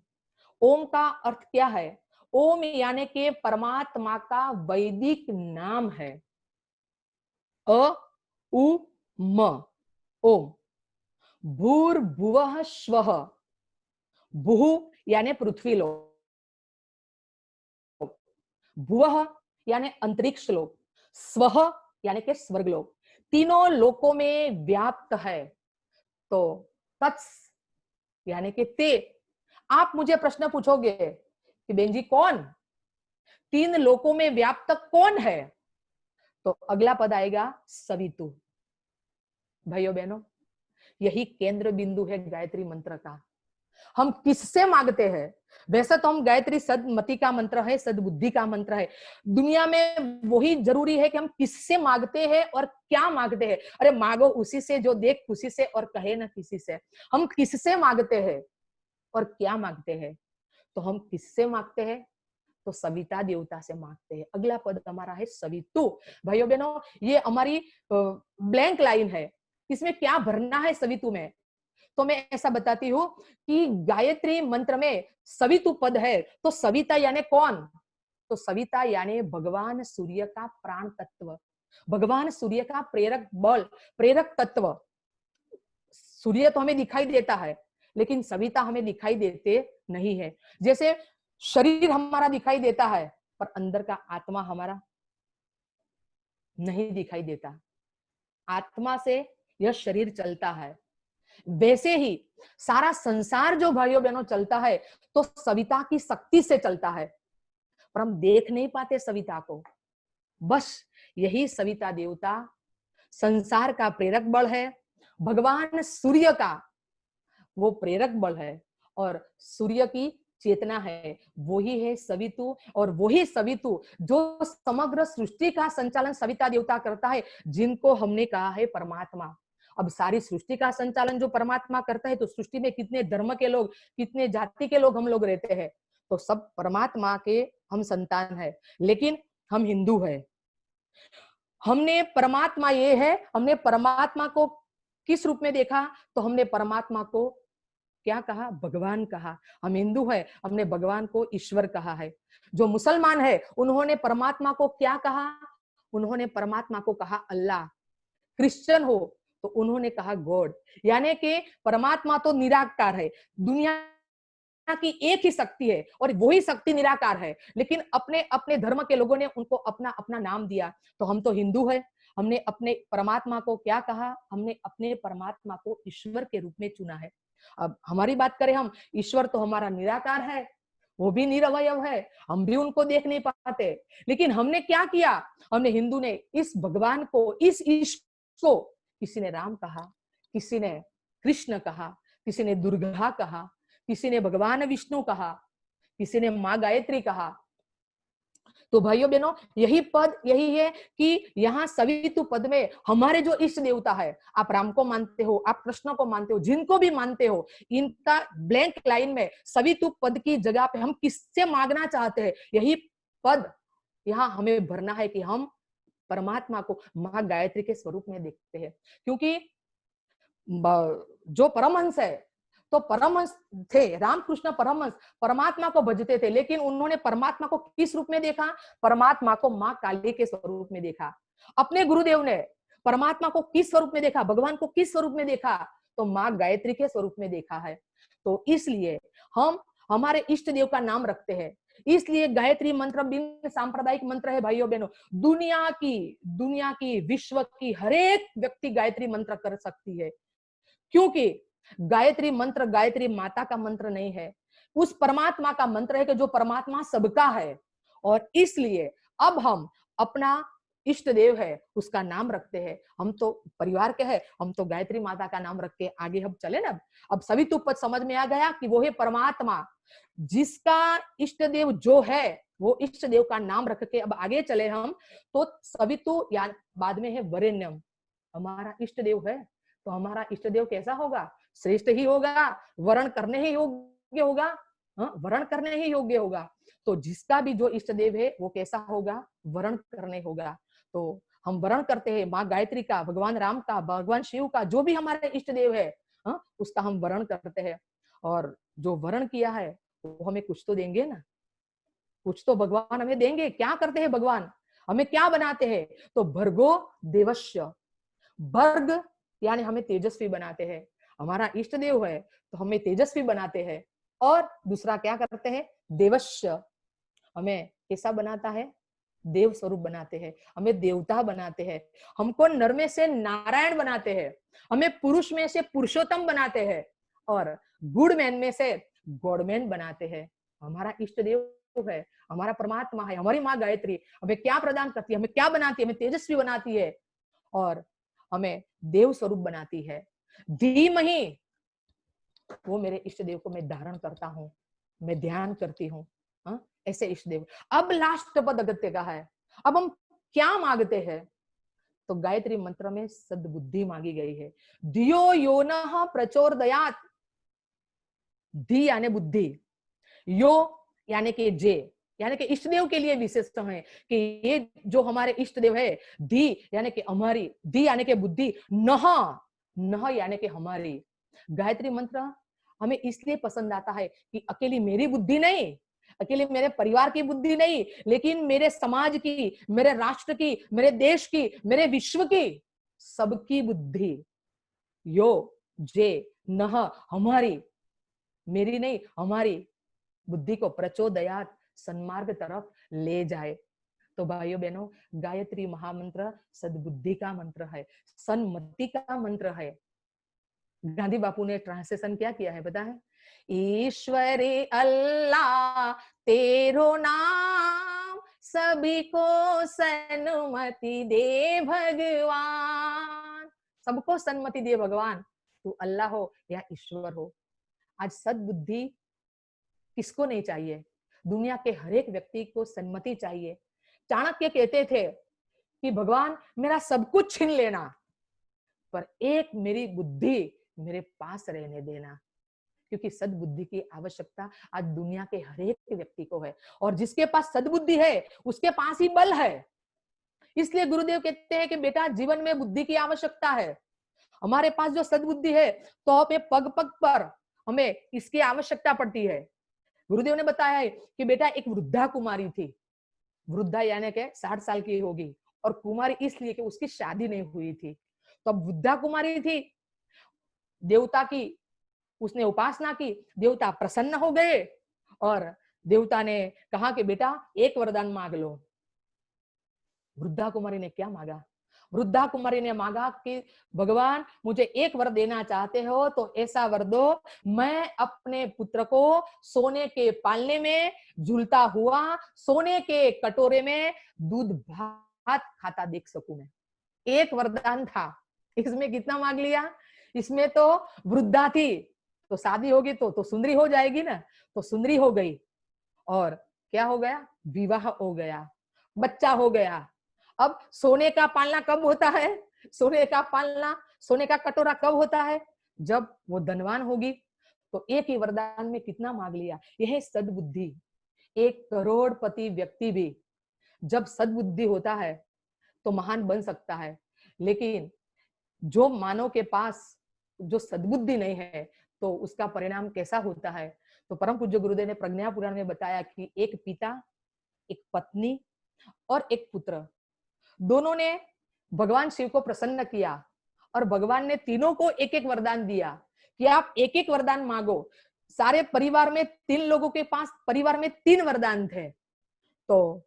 ओम का अर्थ क्या है? ओम यानी कि परमात्मा का वैदिक नाम है। अ उ म ओम। भूर्भुवः स्वः, भू यानी पृथ्वी लोक, भुवः यानी अंतरिक्ष लोक, स्वः यानी कि स्वर्ग लोक, तीनों लोकों में व्याप्त है। तो तत्स यानी कि ते। आप मुझे प्रश्न पूछोगे कि बेन जी कौन, तीन लोकों में व्याप्त कौन है? तो अगला पद आएगा सवितु। भाइयों बहनों, यही केंद्र बिंदु है गायत्री मंत्र का। हम किससे मांगते हैं? वैसे तो हम गायत्री सदमति का मंत्र है, सदबुद्धि का मंत्र है। दुनिया में वही जरूरी है कि हम किससे मांगते हैं और क्या मांगते हैं। अरे मांगो उसी से जो देख खुशी से और कहे ना किसी से। हम किससे मांगते हैं और क्या मांगते हैं? तो हम किससे मांगते हैं? तो सविता देवता से मांगते हैं। अगला पद हमारा है सवितु। भाइयों बहनों, ये हमारी ब्लैंक लाइन है, इसमें क्या भरना है सवितु में? तो मैं ऐसा बताती हूँ कि गायत्री मंत्र में सवितु पद है। तो सविता यानी कौन? तो सविता यानी भगवान सूर्य का प्राण तत्व, भगवान सूर्य का प्रेरक बल, प्रेरक तत्व। सूर्य तो हमें दिखाई देता है, लेकिन सविता हमें दिखाई देते नहीं है। जैसे शरीर हमारा दिखाई देता है, पर अंदर का आत्मा हमारा नहीं दिखाई देता। आत्मा से यह शरीर चलता है। वैसे ही सारा संसार जो भाइयों बहनों चलता है, तो सविता की शक्ति से चलता है, पर हम देख नहीं पाते सविता को। बस यही सविता देवता संसार का प्रेरक बल है, भगवान सूर्य का वो प्रेरक बल है, और सूर्य की चेतना है, वही है सवितु। और वही सवितु जो समग्र सृष्टि का संचालन सविता देवता करता है, जिनको हमने कहा है परमात्मा। अब सारी सृष्टि का संचालन जो परमात्मा करता है, तो सृष्टि में कितने धर्म के लोग, कितने जाति के लोग हम लोग रहते हैं, तो सब परमात्मा के हम संतान है। लेकिन हम हिंदू है, हमने परमात्मा ये है, हमने परमात्मा को किस रूप में देखा? तो हमने परमात्मा को क्या कहा? भगवान कहा। हम हिंदू है, हमने भगवान को ईश्वर कहा है। जो मुसलमान है, उन्होंने परमात्मा को क्या कहा? उन्होंने परमात्मा को कहा अल्लाह। क्रिश्चियन हो तो उन्होंने कहा गॉड। यानी कि परमात्मा तो निराकार है, दुनिया की एक ही शक्ति है, और वही शक्ति निराकार है, लेकिन अपने अपने धर्म के लोगों ने उनको अपना अपना नाम दिया। तो हम तो हिंदू है, हमने अपने परमात्मा को क्या कहा? हमने अपने परमात्मा को ईश्वर के रूप में चुना है। अब हमारी बात करें हम, ईश्वर तो हमारा निराकार है, वो भी निरवयव है, हम भी उनको देख नहीं पाते। लेकिन हमने क्या किया? हमने हिंदू ने इस भगवान को, इस ईश्वर को, किसी ने राम कहा, किसी ने कृष्ण कहा, किसी ने दुर्गा कहा, किसी ने भगवान विष्णु कहा, किसी ने माँ गायत्री कहा। तो भाइयों बहनों, यही पद यही है कि यहाँ सवितु पद में हमारे जो इष्ट देवता है, आप राम को मानते हो, आप कृष्ण को मानते हो, जिनको भी मानते हो, इनका ब्लैंक लाइन में सवितु पद की जगह पे हम किससे मांगना चाहते हैं, यही पद यहाँ हमें भरना है कि हम परमात्मा को माँ गायत्री के स्वरूप में देखते हैं। क्योंकि जो परमहंस है, तो परमहंस थे, रामकृष्ण परमहंस परमात्मा को भजते थे, लेकिन उन्होंने परमात्मा को किस रूप में देखा? परमात्मा को माँ काली के स्वरूप में देखा। अपने गुरुदेव ने परमात्मा को किस स्वरूप में देखा? भगवान को किस स्वरूप में देखा? तो माँ गायत्री के स्वरूप में देखा है। तो इसलिए हम हमारे इष्ट देव का नाम रखते हैं। इसलिए गायत्री मंत्र बिन सांप्रदायिक मंत्र है भाइयों बहनों। दुनिया की विश्व की हर एक व्यक्ति गायत्री मंत्र कर सकती है, क्योंकि गायत्री मंत्र गायत्री माता का मंत्र नहीं है, उस परमात्मा का मंत्र है कि जो परमात्मा सबका है। और इसलिए अब हम अपना इष्ट देव है उसका नाम रखते हैं। हम तो परिवार के हैं, हम तो गायत्री माता का नाम रख के आगे हम चले ना। अब सभी तो पद समझ में आ गया कि वो है परमात्मा, जिसका इष्ट देव जो है वो इष्ट देव का नाम रख के अब आगे चले हम। तो सभी तो या बाद में है वरेण्यम, हमारा इष्ट देव है तो हमारा इष्ट देव कैसा होगा? श्रेष्ठ ही होगा, वर्ण करने ही योग्य होगा। वर्ण करने ही योग्य होगा। तो जिसका भी जो इष्ट देव है वो कैसा होगा? वर्ण करने होगा। तो हम वर्ण करते हैं माँ गायत्री का, भगवान राम का, भगवान शिव का, जो भी हमारे इष्ट देव है उसका हम वर्ण करते हैं। और जो वर्ण किया है वो हमें कुछ तो देंगे ना, कुछ तो भगवान हमें देंगे। क्या करते हैं भगवान? हमें क्या बनाते हैं? तो भर्गो देवस्य, भर्ग यानी हमें तेजस्वी बनाते हैं। हमारा इष्ट देव है तो हमें तेजस्वी बनाते हैं। और दूसरा क्या करते हैं? देवस्य, हमें कैसा बनाता है? देव स्वरूप बनाते हैं, हमें देवता बनाते हैं। हमको नर में से नारायण बनाते हैं, हमें पुरुष में से पुरुषोत्तम बनाते हैं, और गुडमैन में से गॉडमैन बनाते हैं। हमारा इष्ट देव है, हमारा परमात्मा है, हमारी माँ गायत्री हमें क्या प्रदान करती है? हमें क्या बनाती है? हमें तेजस्वी बनाती है और हमें देव स्वरूप बनाती है। धीमहि, वो मेरे इष्ट देव को मैं धारण करता हूँ, मैं ध्यान करती हूँ। ऐसे इष्ट देव। अब लास्ट पद अगत्य का है। अब हम क्या मांगते हैं? तो गायत्री मंत्र में सद्बुद्धि मांगी गई है। धियो यो न प्रचोदयात्, धी यानी बुद्धि, यो यानी कि जे, यानी कि इष्ट देव के लिए विशेषता है कि ये जो हमारे इष्ट देव है, धी यानी कि हमारी, धी यानी कि बुद्धि, नह, नह यानी कि हमारी। गायत्री मंत्र हमें इसलिए पसंद आता है कि अकेली मेरी बुद्धि नहीं, अकेले मेरे परिवार की बुद्धि नहीं, लेकिन मेरे समाज की, मेरे राष्ट्र की, मेरे देश की, मेरे विश्व की, सबकी बुद्धि। यो, जे, नह, हमारी, मेरी नहीं हमारी बुद्धि को प्रचोदयात, सन्मार्ग तरफ ले जाए। तो भाइयों बहनों, गायत्री महामंत्र सद्बुद्धि का मंत्र है, सन्मति का मंत्र है। गांधी बापू ने ट्रांसलेशन क्या किया है पता है? ईश्वरे अल्लाह तेरो नाम, सभी को सन्मति दे भगवान। सबको सन्मति दे भगवान, तू अल्लाह हो या ईश्वर हो। आज सद्बुद्धि किसको नहीं चाहिए? दुनिया के हर एक व्यक्ति को सन्मति चाहिए। चाणक्य कहते थे कि भगवान मेरा सब कुछ छीन लेना, पर एक मेरी बुद्धि मेरे पास रहने देना, क्योंकि सद्बुद्धि की आवश्यकता आज दुनिया के हर एक व्यक्ति को है। और जिसके पास सद्बुद्धि है उसके पास ही बल है। इसलिए गुरुदेव कहते हैं कि बेटा जीवन में बुद्धि की आवश्यकता है। हमारे पास जो सद्बुद्धि है तो पग पग पर हमें इसकी आवश्यकता पड़ती है। गुरुदेव ने बताया है कि बेटा एक वृद्धा कुमारी थी, वृद्धा यानी के 60 साल की होगी, और कुमारी इसलिए कि उसकी शादी नहीं हुई थी। तो अब वृद्धा कुमारी थी, देवता की उसने उपासना की, देवता प्रसन्न हो गए और देवता ने कहा कि बेटा एक वरदान मांग लो। वृद्धा कुमारी ने क्या मांगा? वृद्धा कुमारी ने मांगा कि भगवान मुझे एक वर देना चाहते हो तो ऐसा वर दो, मैं अपने पुत्र को सोने के पालने में झूलता हुआ सोने के कटोरे में दूध भात खाता देख सकूं मैं। एक वरदान था। इसमें कितना मांग लिया? इसमें तो वृद्धा थी तो शादी होगी तो सुंदरी हो जाएगी ना, तो सुंदरी हो गई और क्या हो गया? विवाह हो गया, बच्चा हो गया। अब सोने का पालना कब होता है? सोने का पालना, सोने का कटोरा कब होता है? जब वो धनवान होगी। तो एक ही वरदान में कितना मांग लिया? यह सद्बुद्धि। एक करोड़पति व्यक्ति भी जब सद्बुद्धि होता है तो महान बन सकता है, लेकिन जो मानव के पास जो सद्बुद्धि नहीं है तो उसका परिणाम कैसा होता है? तो परम पूज्य गुरुदेव ने प्रज्ञा पुराण में बताया कि एक पिता, एक पत्नी और एक पुत्र, दोनों ने भगवान शिव को प्रसन्न किया और भगवान ने तीनों को एक एक वरदान दिया कि आप एक एक वरदान मांगो। सारे परिवार में 3 लोगों के पास परिवार में 3 वरदान थे। तो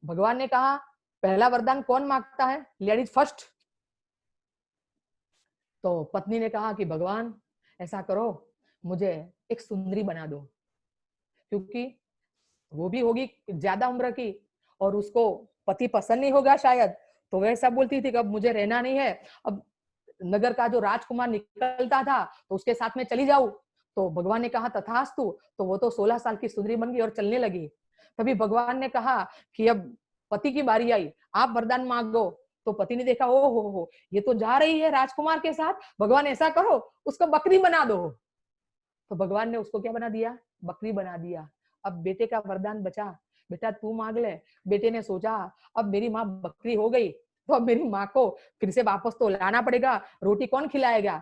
भगवान ने कहा पहला वरदान कौन मांगता है? Ladies first. तो पत्नी ने कहा कि भगवान ऐसा करो, मुझे एक सुंदरी बना दो, क्योंकि वो भी होगी ज्यादा उम्र की और उसको पति पसंद नहीं होगा शायद। तो वह ऐसा बोलती थी कि अब मुझे रहना नहीं है, अब नगर का जो राजकुमार निकलता था तो उसके साथ में चली जाऊं। तो भगवान ने कहा तथास्तु। तो वो तो 16 साल की सुंदरी बन गई और चलने लगी। तभी भगवान ने कहा कि अब पति की बारी आई, आप वरदान मांगो। तो पति ने देखा, ओ हो, ये तो जा रही है राजकुमार के साथ, भगवान ऐसा करो उसको बकरी बना दो। तो भगवान ने उसको क्या बना दिया? बकरी बना दिया। अब बेटे का वरदान बचा, बेटा तू मांग ले। बेटे ने सोचा अब मेरी माँ बकरी हो गई तो अब मेरी माँ को फिर से वापस तो लाना पड़ेगा, रोटी कौन खिलाएगा?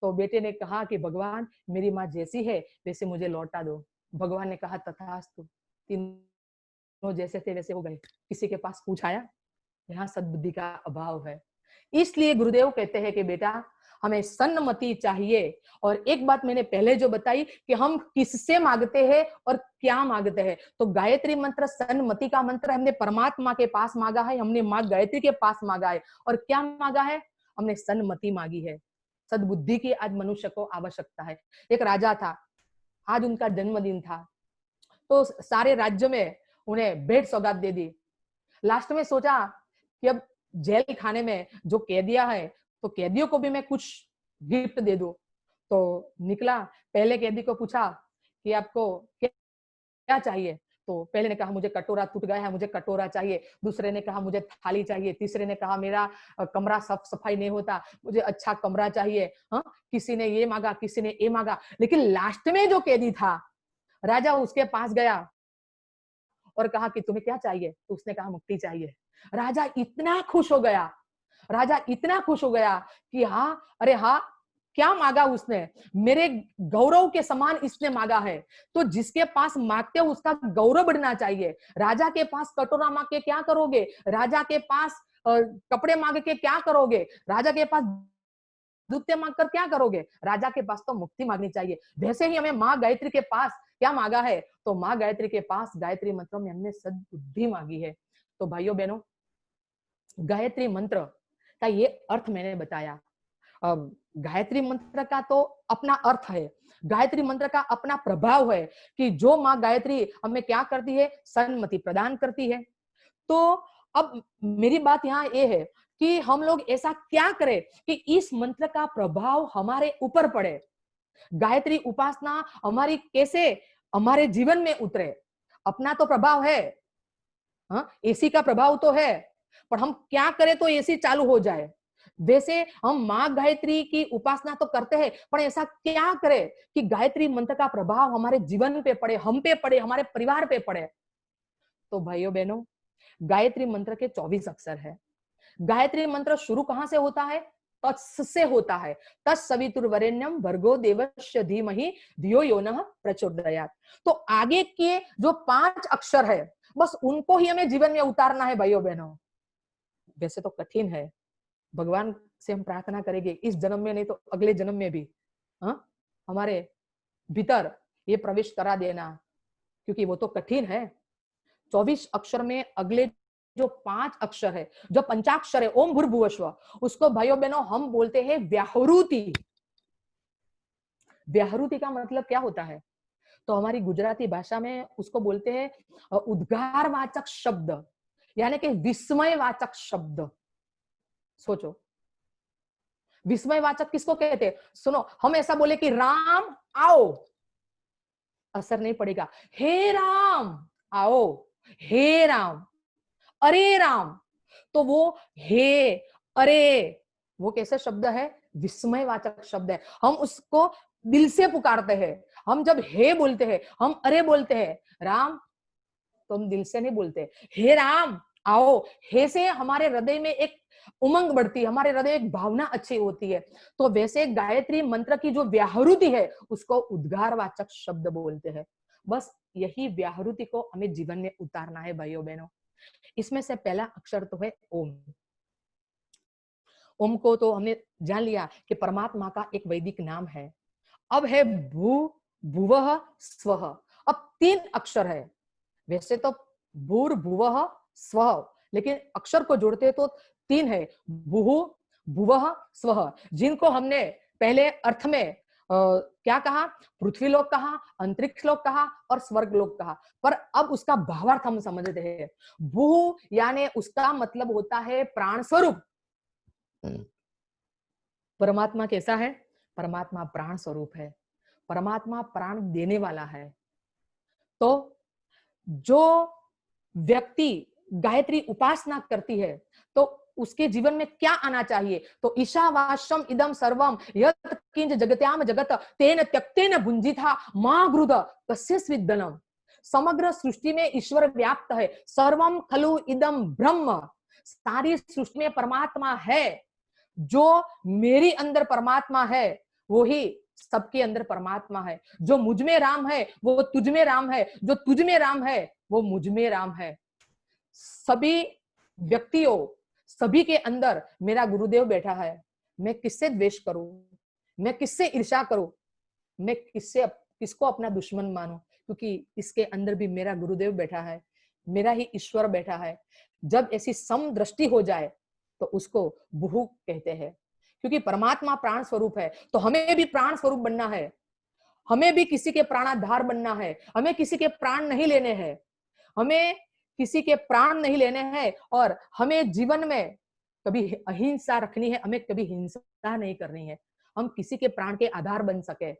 तो बेटे ने कहा कि भगवान मेरी माँ जैसी है वैसे मुझे लौटा दो। भगवान ने कहा तथास्तु। तीनों जैसे थे वैसे हो गए। किसी के पास पूछ आया? यहाँ सद्बुद्धि का अभाव है। इसलिए गुरुदेव कहते हैं कि बेटा हमें सन्मति चाहिए। और एक बात मैंने पहले जो बताई कि हम किससे मांगते हैं और क्या मांगते हैं। तो गायत्री मंत्र सन्मति का मंत्र हमने परमात्मा के पास मांगा है, हमने मां गायत्री के पास मांगा है। और क्या मांगा है? हमने सन्मति मांगी है। सद्बुद्धि की आज मनुष्य को आवश्यकता है। एक राजा था, आज उनका जन्मदिन था। तो सारे राज्य में उन्हें भेंट सौगात दे दी। लास्ट में सोचा कि अब जेल खाने में जो कैदियां है तो कैदियों को भी मैं कुछ गिफ्ट दे दूं। तो निकला, पहले कैदी को पूछा कि आपको क्या चाहिए? तो पहले ने कहा मुझे कटोरा टूट गया है, मुझे कटोरा चाहिए। दूसरे ने कहा मुझे थाली चाहिए। तीसरे ने कहा मेरा कमरा साफ सफाई नहीं होता, मुझे अच्छा कमरा चाहिए। हाँ, किसी ने ये मांगा, किसी ने ये मांगा। लेकिन लास्ट में जो कैदी था, राजा उसके पास गया और कहा कि तुम्हें क्या चाहिए? तो उसने कहा मुक्ति चाहिए। राजा इतना खुश हो गया, राजा इतना खुश हो गया कि हाँ, अरे हाँ, क्या मांगा उसने? मेरे गौरव के समान इसने मांगा है। तो जिसके पास मांगते हो उसका गौरव बढ़ना चाहिए। राजा के पास कटोरा मांग के क्या करोगे? राजा के पास कपड़े मांग के क्या करोगे? राजा के पास जूते मांग कर क्या करोगे? राजा के पास तो मुक्ति मांगनी चाहिए। वैसे ही हमें माँ गायत्री के पास क्या मांगा है? तो माँ गायत्री के पास गायत्री मंत्रों में हमने सद्बुद्धि मांगी है। तो भाइयों बहनों, गायत्री मंत्र का ये अर्थ मैंने बताया। अब गायत्री मंत्र का तो अपना अर्थ है, गायत्री मंत्र का अपना प्रभाव है कि जो माँ गायत्री हमें क्या करती है? सन्मति प्रदान करती है। तो अब मेरी बात यहाँ ये है कि हम लोग ऐसा क्या करें कि इस मंत्र का प्रभाव हमारे ऊपर पड़े। गायत्री उपासना हमारी कैसे हमारे जीवन में उतरे। अपना तो प्रभाव है, हाँ, एसी का प्रभाव तो है, पर हम क्या करें तो एसी चालू हो जाए। वैसे हम माँ गायत्री की उपासना तो करते हैं, पर ऐसा क्या करें कि गायत्री मंत्र का प्रभाव हमारे जीवन पे पड़े, हम पे पड़े, हमारे परिवार पे पड़े। तो भाइयों बहनों, गायत्री मंत्र के 24 अक्षर है। गायत्री मंत्र शुरू कहां से होता है? तत्स से होता है। तत्सवितुर्वरेण्यम भर्गो देवस्य धीमहि धियो यो नः प्रचोदयात्। तो आगे के जो 5 अक्षर है बस उनको ही हमें जीवन में उतारना है भाइयों बहनों। वैसे तो कठिन है, भगवान से हम प्रार्थना करेंगे इस जन्म में नहीं तो अगले जन्म में भी, हाँ, हमारे भीतर ये प्रवेश करा देना, क्योंकि वो तो कठिन है। 24 अक्षर में अगले जो 5 अक्षर है, जो पंचाक्षर है ओम भूर्भुवस्व, उसको भाइयों बहनों हम बोलते हैं व्याहृति। व्याहृति का मतलब क्या होता है? तो हमारी गुजराती भाषा में उसको बोलते हैं उद्गारवाचक शब्द, यानी कि विस्मयवाचक शब्द। सोचो, विस्मयवाचक किसको कहते हैं? सुनो, हम ऐसा बोले कि राम आओ, असर नहीं पड़ेगा। हे राम आओ, हे राम, अरे राम, तो वो हे, अरे, वो कैसे शब्द है? विस्मयवाचक शब्द है। हम उसको दिल से पुकारते हैं। हम जब हे बोलते हैं, हम अरे बोलते हैं, राम, तो हम दिल से नहीं बोलते। हे राम आओ, हे से हमारे हृदय में एक उमंग बढ़ती है, हमारे हृदय एक भावना अच्छी होती है। तो वैसे गायत्री मंत्र की जो व्याहृति है उसको उद्गारवाचक शब्द बोलते हैं। बस यही व्याहृति को हमें जीवन में उतारना है भाइयों बहनों। इसमें से पहला अक्षर तो है ओम। ओम को तो हमने जान लिया कि परमात्मा का एक वैदिक नाम है। अब है भू भुवः स्वः। अब 3 अक्षर है, वैसे तो भूर्भुवः स्वः, लेकिन अक्षर को जोड़ते हैं तो 3 है, भुः भुवः स्वः, जिनको हमने पहले अर्थ में क्या कहा, पृथ्वी लोक कहा, अंतरिक्ष लोक कहा और स्वर्ग लोक कहा। पर अब उसका भावार्थ हम समझते हैं। भू यानी उसका मतलब होता है प्राण स्वरूप। परमात्मा कैसा है? परमात्मा प्राण स्वरूप है, परमात्मा प्राण देने वाला है। तो जो व्यक्ति गायत्री उपासना करती है तो उसके जीवन में क्या आना चाहिए? तो ईशावास्यम इदम सर्वम यत् किंच जगत्याम जगत तेन त्यक्तेन भुंजिथा मां गृध कस्यस्विद धनम। समग्र सृष्टि में ईश्वर व्याप्त है, सर्वम खलु इदम ब्रह्म, सारी सृष्टि में परमात्मा है। जो मेरी अंदर परमात्मा है वो ही सबके अंदर परमात्मा है। जो मुझ में राम है वो तुझ में राम है, जो तुझ में राम है वो मुझ में राम है। सभी व्यक्तियों, सभी के अंदर मेरा गुरुदेव बैठा है। मैं किससे द्वेष करूं, मैं किससे ईर्ष्या करूं, मैं किसको अपना दुश्मन मानूं, क्योंकि इसके अंदर भी मेरा गुरुदेव बैठा है, मेरा ही ईश्वर बैठा है। जब ऐसी समदृष्टि हो जाए तो उसको बुहु कहते हैं। क्योंकि परमात्मा प्राण स्वरूप है तो हमें भी प्राण स्वरूप बनना है, हमें भी किसी के प्राणाधार बनना है, हमें किसी के प्राण नहीं लेने हैं, हमें किसी के प्राण नहीं लेने हैं और हमें जीवन में कभी अहिंसा रखनी है, हमें कभी हिंसा नहीं करनी है, हम किसी के प्राण के आधार बन सके।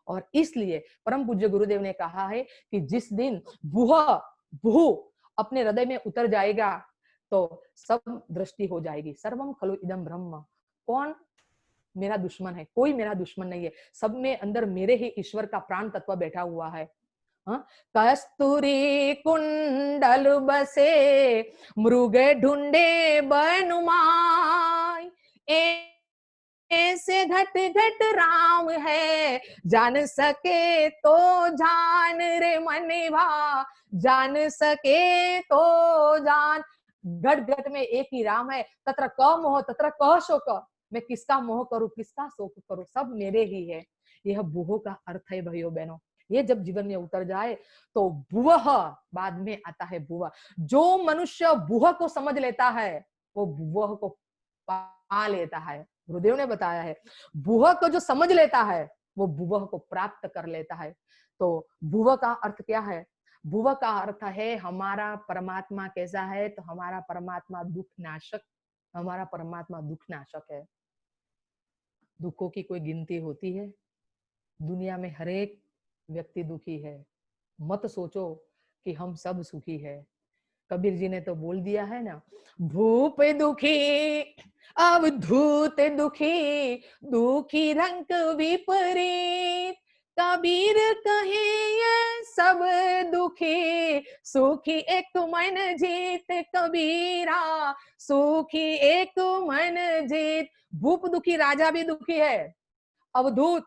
और इसलिए परम पूज्य गुरुदेव ने कहा है कि जिस दिन बुह बुहु अपने हृदय में उतर जाएगा तो सब दृष्टि हो जाएगी। सर्वम खलु इदम ब्रह्म। कौन मेरा दुश्मन है? कोई मेरा दुश्मन नहीं है, सब में अंदर मेरे ही ईश्वर का प्राण तत्व बैठा हुआ है। कस्तूरी कुंडल बसे मृग ढूंढे बनुमाय, ऐसे घट घट राम है, जान सके तो जान रे मनिभा, जान सके तो जान। घट घट में एक ही राम है, तत्र क मोह तत्र क शोक। मैं किसका मोह करूं, किसका शोक करूं, सब मेरे ही है। यह बुहो का अर्थ है भाइयों बहनों। ये जब जीवन में उतर जाए तो बुवह बाद में आता है बुआ। जो मनुष्य बुह को समझ लेता है वो बुवह को पा लेता है। गुरुदेव ने बताया है बुह को जो समझ लेता है वो बुवह को प्राप्त कर लेता है। तो बुवह का अर्थ क्या है? बुवह का अर्थ है हमारा परमात्मा कैसा है? तो हमारा परमात्मा दुख नाशक, हमारा परमात्मा दुख नाशक है। दुखों की कोई गिनती होती है? दुनिया में हर एक व्यक्ति दुखी है। मत सोचो कि हम सब सुखी है। कबीर जी ने तो बोल दिया है ना, भूप दुखी अवधूत दुखी, दुखी रंग विपरीत। कबीर कहे ये सब दुखी, सुखी एक मन जीत कबीरा, सुखी एक मन जीत। भूप दुखी, राजा भी दुखी है, अवधूत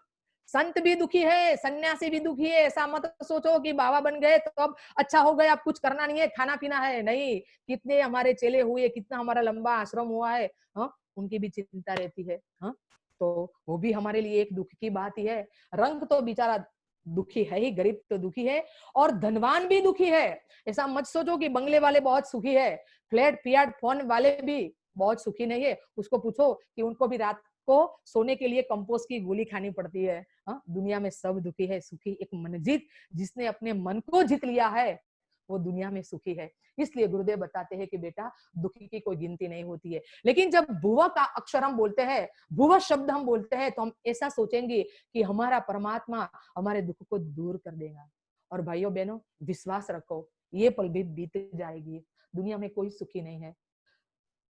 संत भी दुखी है, सन्यासी भी दुखी है। ऐसा मत सोचो कि बाबा बन गए तो अब अच्छा हो गया, अब कुछ करना नहीं है, खाना पीना है। नहीं, कितने हमारे चेले हुए, कितना हमारा लंबा आश्रम हुआ है, हाँ, उनकी भी चिंता रहती है। हाँ, तो वो भी हमारे लिए एक दुख की बात ही है। रंग तो बेचारा दुखी है ही, गरीब तो दुखी है और धनवान भी दुखी है। ऐसा मत सोचो कि बंगले वाले बहुत सुखी है, फ्लैट पियाट फोन वाले भी बहुत सुखी नहीं है। उसको पूछो कि उनको भी रात को सोने के लिए कंपोस्ट की गोली खानी पड़ती है। हाँ, दुनिया में सब दुखी है, सुखी एक मन जीत, जिसने अपने मन को जीत लिया है वो दुनिया में सुखी है। इसलिए गुरुदेव बताते हैं कि बेटा दुखी की कोई गिनती नहीं होती है। लेकिन जब भुव का अक्षर हम बोलते हैं, भुव शब्द हम बोलते हैं तो हम ऐसा सोचेंगे कि हमारा परमात्मा हमारे दुख को दूर कर देगा। और भाइयों बहनों विश्वास रखो, ये पल भी बीत जाएगी। दुनिया में कोई सुखी नहीं है।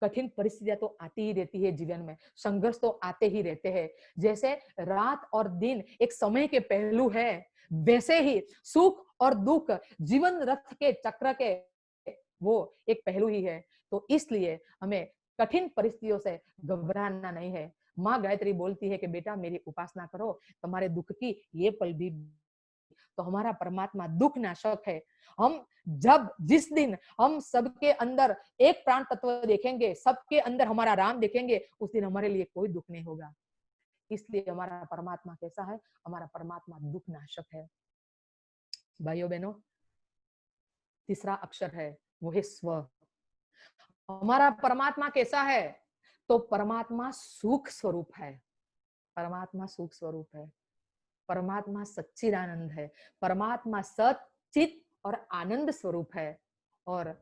कठिन परिस्थितियां तो आती ही रहती है जीवन में, संघर्ष तो आते ही रहते हैं। जैसे रात और दिन एक समय के पहलू है, वैसे ही सुख और दुख जीवन रथ के चक्र के वो एक पहलू ही है। तो इसलिए हमें कठिन परिस्थितियों से घबराना नहीं है। माँ गायत्री बोलती है कि बेटा मेरी उपासना करो, तुम्हारे दुख की ये पल भी, तो हमारा परमात्मा दुख नाशक है। हम जब जिस दिन हम सबके अंदर एक प्राण तत्व देखेंगे, सबके अंदर हमारा राम देखेंगे, उस दिन हमारे लिए कोई दुख नहीं होगा। इसलिए हमारा परमात्मा कैसा है? हमारा परमात्मा दुख नाशक है। भाइयों बहनों, तीसरा अक्षर है वो है स्व। हमारा परमात्मा कैसा है? तो परमात्मा सुख स्वरूप है। परमात्मा सुख स्वरूप है। परमात्मा सच्चिदानंद है। परमात्मा सच्चित और आनंद स्वरूप है। और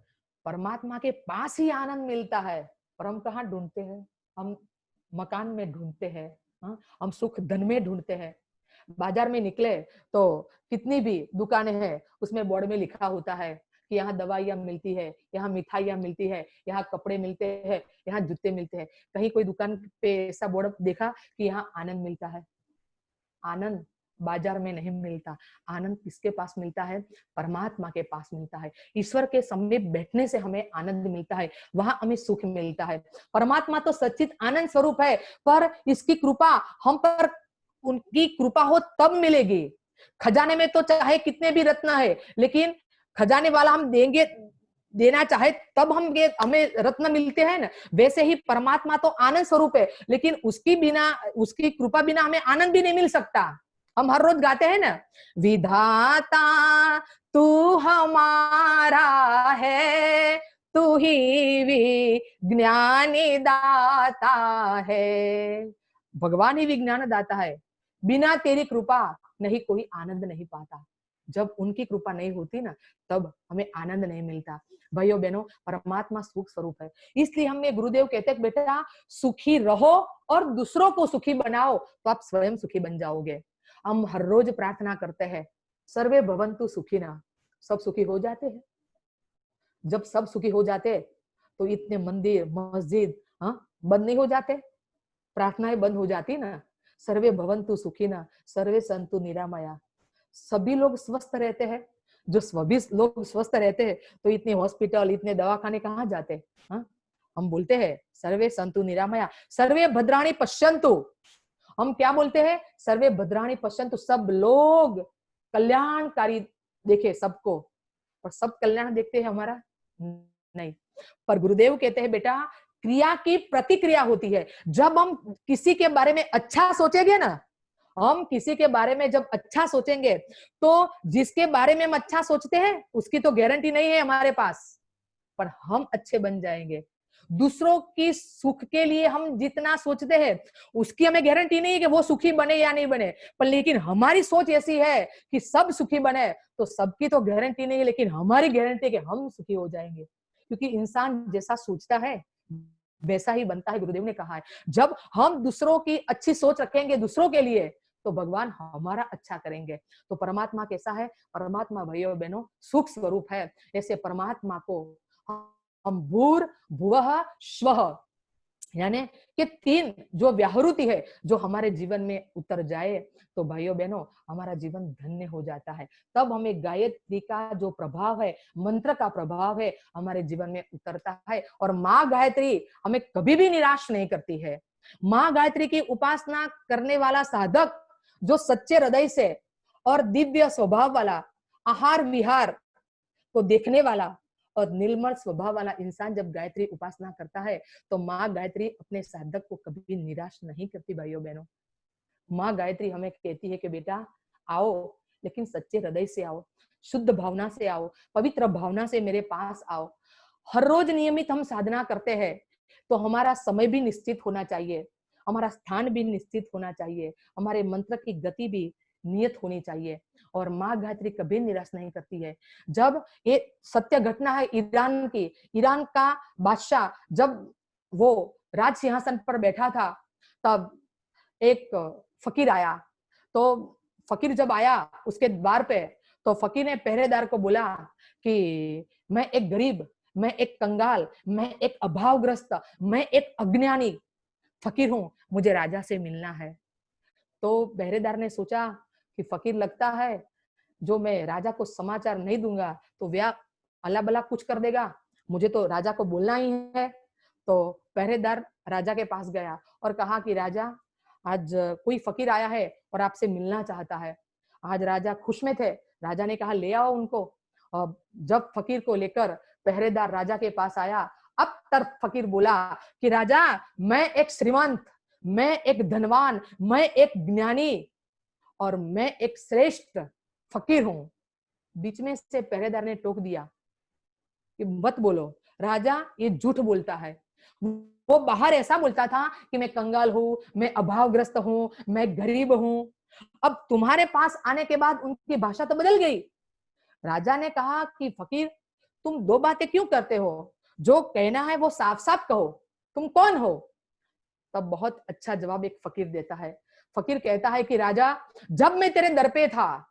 परमात्मा के पास ही आनंद मिलता है। और हम कहाँ ढूंढते हैं? हम मकान में ढूंढते हैं, हाँ? हम सुख धन में ढूंढते हैं। बाजार में निकले तो कितनी भी दुकानें हैं, उसमें बोर्ड में लिखा होता है कि यहाँ दवाइयाँ मिलती है, यहाँ मिठाइयाँ मिलती है, यहाँ कपड़े मिलते हैं, यहाँ जूते मिलते हैं। कहीं कोई दुकान पे ऐसा बोर्ड देखा कि यहाँ आनंद मिलता है? आनंद बाजार में नहीं मिलता। आनंद किसके पास मिलता है? परमात्मा के पास मिलता है। ईश्वर के समीप बैठने से हमें आनंद मिलता है, वहां हमें सुख मिलता है। परमात्मा तो सच्चित आनंद स्वरूप है, पर इसकी कृपा हम पर, उनकी कृपा हो तब मिलेगी। खजाने में तो चाहे कितने भी रत्न है, लेकिन खजाने वाला हम देंगे, देना चाहे तब हम हमें रत्न मिलते हैं ना। वैसे ही परमात्मा तो आनंद स्वरूप है, लेकिन उसकी बिना, उसकी कृपा बिना हमें आनंद भी नहीं मिल सकता। हम हर रोज गाते हैं ना, विधाता तू हमारा है, तू ही विज्ञानी दाता है। भगवान ही विज्ञान दाता है। बिना तेरी कृपा नहीं कोई आनंद नहीं पाता। जब उनकी कृपा नहीं होती ना, तब हमें आनंद नहीं मिलता। भाइयों बहनों, परमात्मा सुख स्वरूप है। इसलिए हमें गुरुदेव कहते हैं बेटा सुखी रहो और दूसरों को सुखी बनाओ, तो आप स्वयं सुखी बन जाओगे। हम हर रोज प्रार्थना करते हैं, सर्वे भवन्तु सुखिनः, सब सुखी हो जाते हैं। जब सब सुखी हो जाते तो इतने मंदिर मस्जिद, हाँ, बंद नहीं हो जाते, प्रार्थनाएं बंद हो जाती ना। सर्वे भवन्तु सुखिनः, सर्वे सन्तु निरामया, सभी लोग स्वस्थ रहते हैं। जो सभी लोग स्वस्थ रहते हैं तो इतने हॉस्पिटल, इतने दवाखाने कहाँ जाते? हाँ? हम बोलते हैं सर्वे सन्तु निरामया, सर्वे भद्राणि पश्यन्तु। हम क्या बोलते हैं? सर्वे भद्राणि पश्यन्तु, सब लोग कल्याणकारी देखे सबको। और सब कल्याण देखते हैं हमारा? नहीं। पर गुरुदेव कहते हैं बेटा क्रिया की प्रतिक्रिया होती है। जब हम किसी के बारे में अच्छा सोचेंगे ना, हम किसी के बारे में जब अच्छा सोचेंगे, तो जिसके बारे में हम अच्छा सोचते हैं उसकी तो गारंटी नहीं है हमारे पास, पर हम अच्छे बन जाएंगे। दूसरों की सुख के लिए हम जितना सोचते हैं उसकी हमें गारंटी नहीं है कि वो सुखी बने या नहीं बने, पर लेकिन हमारी सोच ऐसी है कि सब सुखी बने, तो सबकी तो गारंटी नहीं है, लेकिन हमारी गारंटी है कि हम सुखी हो जाएंगे। क्योंकि इंसान जैसा सोचता है वैसा ही बनता है, गुरुदेव ने कहा है। जब हम दूसरों की अच्छी सोच रखेंगे दूसरों के लिए, तो भगवान हमारा अच्छा करेंगे। तो परमात्मा कैसा है? परमात्मा भाइयों बहनों सुख स्वरूप है। ऐसे परमात्मा को हम भूर भुवः स्वः, यानी कि तीन जो व्याहृति है जो हमारे जीवन में उतर जाए, तो भाइयों बहनों हमारा जीवन धन्य हो जाता है। तब हमें गायत्री का जो प्रभाव है, मंत्र का प्रभाव है, हमारे जीवन में उतरता है। और माँ गायत्री हमें कभी भी निराश नहीं करती है। माँ गायत्री की उपासना करने वाला साधक जो सच्चे हृदय से और दिव्य स्वभाव वाला, आहार विहार को देखने वाला और निर्मल स्वभाव वाला इंसान जब गायत्री उपासना करता है, तो माँ गायत्री अपने साधक को कभी निराश नहीं करती। भाइयों बहनों, माँ गायत्री हमें कहती है कि बेटा आओ, लेकिन सच्चे हृदय से आओ, शुद्ध भावना से आओ, पवित्र भावना से मेरे पास आओ। हर रोज नियमित हम साधना करते हैं, तो हमारा समय भी निश्चित होना चाहिए, हमारा स्थान भी निश्चित होना चाहिए, हमारे मंत्र की गति भी नियत होनी चाहिए। और माँ गायत्री कभी निराश नहीं करती है। जब ये सत्य घटना है ईरान की, ईरान का बादशाह जब वो राज सिंहासन पर बैठा था, तब एक फकीर आया। तो फकीर जब आया उसके द्वार पे, तो फकीर ने पहरेदार को बोला कि मैं एक गरीब, मैं एक कंगाल, मैं एक अभावग्रस्त, मैं एक अज्ञानी फकीर हूं, मुझे राजा से मिलना है। तो पहरेदार ने सोचा कि फकीर लगता है जो मैं राजा को समाचार नहीं दूंगा तो वह अल्लाह बला कुछ कर देगा, मुझे तो राजा को बोलना ही है। तो पहरेदार राजा के पास गया और कहा कि राजा आज कोई फकीर आया है और आपसे मिलना चाहता है। आज राजा खुश में थे। राजा ने कहा ले आओ उनको। और जब फकीर को लेकर पहरेदार राजा के पास आया, अब तक फकीर बोला कि राजा मैं एक श्रीमंत, मैं एक धनवान, मैं एक ज्ञानी और मैं एक श्रेष्ठ फकीर हूं। बीच में से पहरेदार ने टोक दिया कि मत बोलो, राजा ये झूठ बोलता है। वो बाहर ऐसा बोलता था कि मैं कंगाल हूं, मैं अभावग्रस्त हूं, मैं गरीब हूं। अब तुम्हारे पास आने के बाद उनकी भाषा तो बदल गई। राजा ने कहा कि फकीर, तुम दो बातें क्यों करते हो? जो कहना है वो साफ साफ कहो, तुम कौन हो? तब बहुत अच्छा जवाब एक फकीर देता है। फकीर कहता है कि राजा, जब मैं तेरे दर पे था,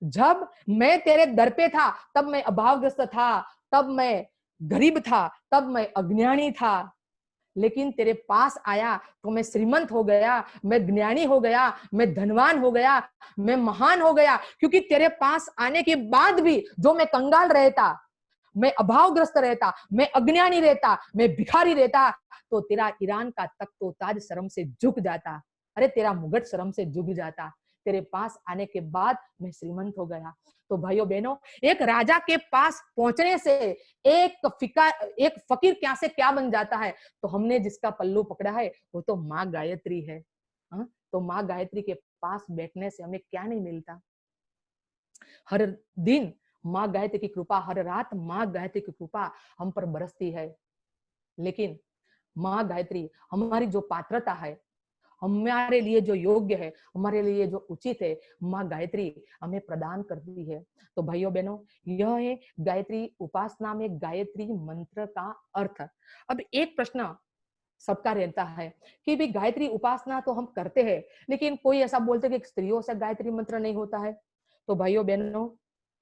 जब मैं तेरे दर पे था, तब मैं अभावग्रस्त था, तब मैं गरीब था, तब मैं अज्ञानी था। लेकिन तेरे पास आया तो मैं श्रीमंत हो गया, मैं ज्ञानी हो गया, मैं धनवान हो गया, मैं महान हो गया। क्योंकि तेरे पास आने के बाद भी जो मैं कंगाल रहता, मैं अभावग्रस्त रहता, मैं अज्ञानी रहता, मैं भिखारी रहता, तो तेरा ईरान का तख्तो ताज शर्म से झुक जाता। अरे तेरा मुगट शर्म से झुक जाता। तेरे पास आने के बाद मैं श्रीमंत हो गया। तो भाइयों बहनों, एक राजा के पास पहुंचने से एक फकीर क्या से क्या बन जाता है। तो हमने जिसका पल्लू पकड़ा है वो तो माँ गायत्री है। हाँ? तो माँ गायत्री के पास बैठने से हमें क्या नहीं मिलता? हर दिन माँ गायत्री की कृपा, हर रात माँ गायत्री की कृपा हम पर बरसती है। लेकिन माँ गायत्री हमारी जो पात्रता है, हमारे लिए जो योग्य है, हमारे लिए जो उचित है, माँ गायत्री हमें प्रदान करती है। तो भाइयों बहनों, यह है गायत्री उपासना में गायत्री मंत्र का अर्थ। अब एक प्रश्न सबका रहता है कि भी गायत्री उपासना तो हम करते हैं, लेकिन कोई ऐसा बोलते कि स्त्रियों से गायत्री मंत्र नहीं होता है। तो भाइयों बहनों,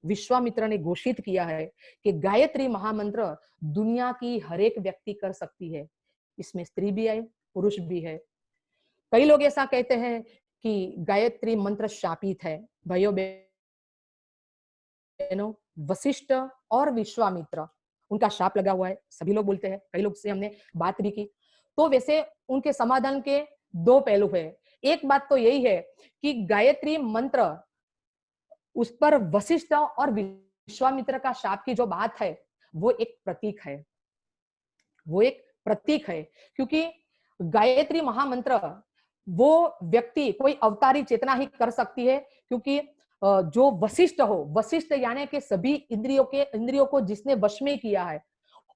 विश्वामित्र ने घोषित किया है कि गायत्री महामंत्र दुनिया की हर एक व्यक्ति कर सकती है। इसमें स्त्री भी है, पुरुष भी है। कई लोग ऐसा कहते हैं कि गायत्री मंत्र शापित है। भाइयों बहनों, वशिष्ठ और विश्वामित्र, उनका शाप लगा हुआ है, सभी लोग बोलते हैं। कई लोग से हमने बात भी की। तो वैसे उनके समाधान के दो पहलू है। एक बात तो यही है कि गायत्री मंत्र, उस पर वशिष्ठ और विश्वामित्र का शाप की जो बात है, वो एक प्रतीक है। वो एक प्रतीक है, क्योंकि गायत्री महामंत्र वो व्यक्ति, कोई अवतारी चेतना ही कर सकती है। क्योंकि जो वशिष्ठ हो, वशिष्ठ यानी कि सभी इंद्रियों को जिसने वश में किया है,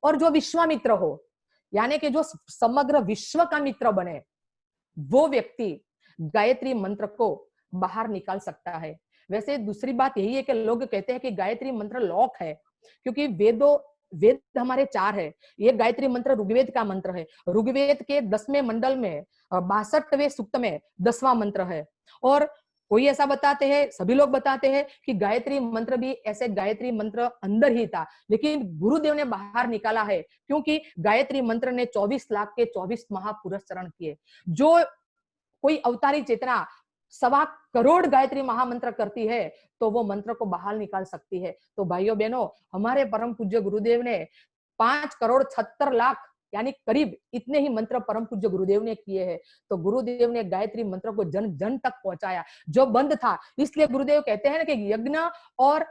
और जो विश्वामित्र हो यानी कि जो समग्र विश्व का मित्र बने, वो व्यक्ति गायत्री मंत्र को बाहर निकाल सकता है। वैसे दूसरी बात यही है कि लोग कहते हैं कि गायत्री मंत्र लॉक है, क्योंकि वेद हमारे 4 है। ये गायत्री मंत्र ऋग्वेद का मंत्र है। ऋग्वेद के 10वें मंडल में 62वें सूक्त में 10वां मंत्र है। और कोई ऐसा बताते हैं, सभी लोग बताते हैं कि गायत्री मंत्र भी ऐसे गायत्री मंत्र अंदर ही था, लेकिन गुरुदेव ने बाहर निकाला है, क्योंकि गायत्री मंत्र ने 24 लाख के 24 महापुरुष चरण किए। जो कोई अवतारी चेतना 1.25 करोड़ गायत्री महामंत्र करती है, तो वो मंत्र को बाहर निकाल सकती है। तो भाइयों बहनों, हमारे परम पूज्य गुरुदेव ने 5,76,00,000 यानी करीब इतने ही मंत्र परम पूज्य गुरुदेव ने किए हैं। तो गुरुदेव ने गायत्री मंत्र को जन जन तक पहुंचाया, जो बंद था। इसलिए गुरुदेव कहते हैं ना कि यज्ञ और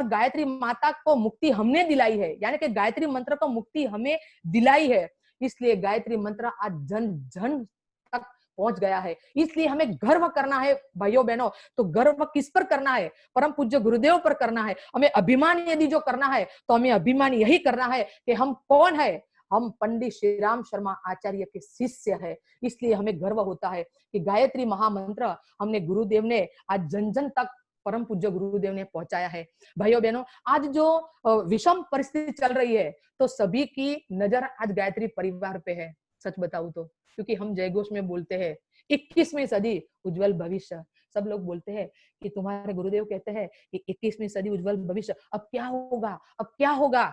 गायत्री माता को मुक्ति हमने दिलाई है, यानी कि गायत्री मंत्र को मुक्ति हमें दिलाई है। इसलिए गायत्री मंत्र आज जन जन तक पहुंच गया है। इसलिए हमें गर्व करना है भाइयों बहनों। तो गर्व किस पर करना है? परम पूज्य गुरुदेव पर करना है। हमें अभिमान यदि जो करना है, तो हमें अभिमान यही करना है कि हम कौन है? हम पंडित श्री राम शर्मा आचार्य के शिष्य है। इसलिए हमें गर्व होता है कि गायत्री महामंत्र हमने गुरुदेव ने आज जन जन तक, परम पूज्य गुरुदेव ने पहुंचाया है। भाइयों बहनों, आज जो विषम परिस्थिति चल रही है, तो सभी की नजर आज गायत्री परिवार पे है। सच बताऊं तो, क्योंकि हम जयघोष में बोलते हैं 21वीं सदी उज्जवल भविष्य। सब लोग बोलते हैं कि तुम्हारे गुरुदेव कहते हैं कि 21वीं सदी उज्जवल भविष्य, अब क्या होगा, अब क्या होगा?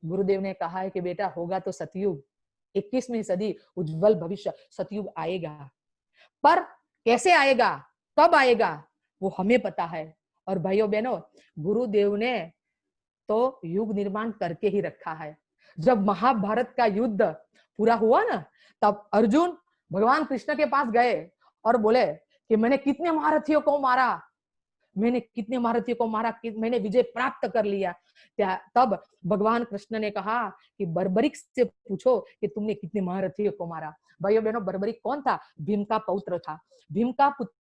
गुरुदेव ने कहा है कि बेटा होगा तो सतयुग, 21वीं सदी उज्जवल भविष्य, सतयुग आएगा। पर कैसे आएगा, कब आएगा, वो हमें पता है। और भाइयों बहनों, गुरुदेव ने तो युग निर्माण करके ही रखा है। जब महाभारत का युद्ध पूरा हुआ ना, तब अर्जुन भगवान कृष्ण के पास गए और बोले कि मैंने कितने महारथियों को मारा। मैंने कितने महारथियों को मारा, मैंने विजय प्राप्त कर लिया। तब भगवान कृष्ण ने कहा कि बर्बरिक से पूछो कि तुमने कितने महारथियों को मारा। भाइयों बहनों, बर्बरिक कौन था? भीम का पौत्र था। भीम का पुत्र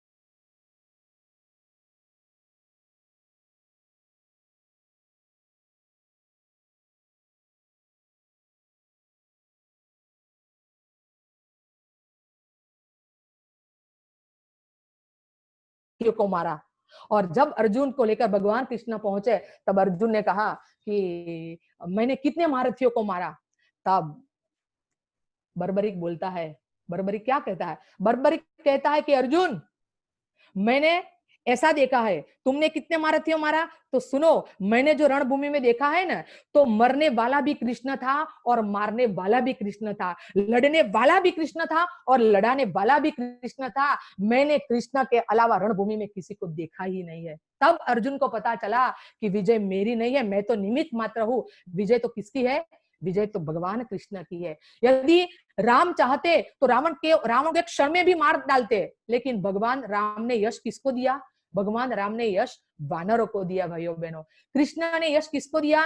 को मारा। और जब अर्जुन को लेकर भगवान कृष्ण पहुंचे, तब अर्जुन ने कहा कि मैंने कितने महारथियों को मारा। तब बर्बरिक बोलता है, बर्बरिक क्या कहता है? बर्बरिक कहता है कि अर्जुन, मैंने ऐसा देखा है, तुमने कितने महारथियों मारा? तो सुनो, मैंने जो रणभूमि में देखा है ना, तो मरने वाला भी कृष्ण था और मारने वाला भी कृष्ण था, लड़ने वाला भी कृष्ण था और लड़ाने वाला भी कृष्ण था। मैंने कृष्ण के अलावा रणभूमि में किसी को देखा ही नहीं है। तब अर्जुन को पता चला कि विजय मेरी नहीं है, मैं तो निमित्त मात्र हूं। विजय तो किसकी है? विजय तो भगवान कृष्ण की है। यदि राम चाहते तो रावण के क्षण में भी मार डालते, लेकिन भगवान राम ने यश किसको दिया? भगवान राम ने यश वानरों को दिया। भाइयों बहनों, कृष्ण ने यश किसको दिया?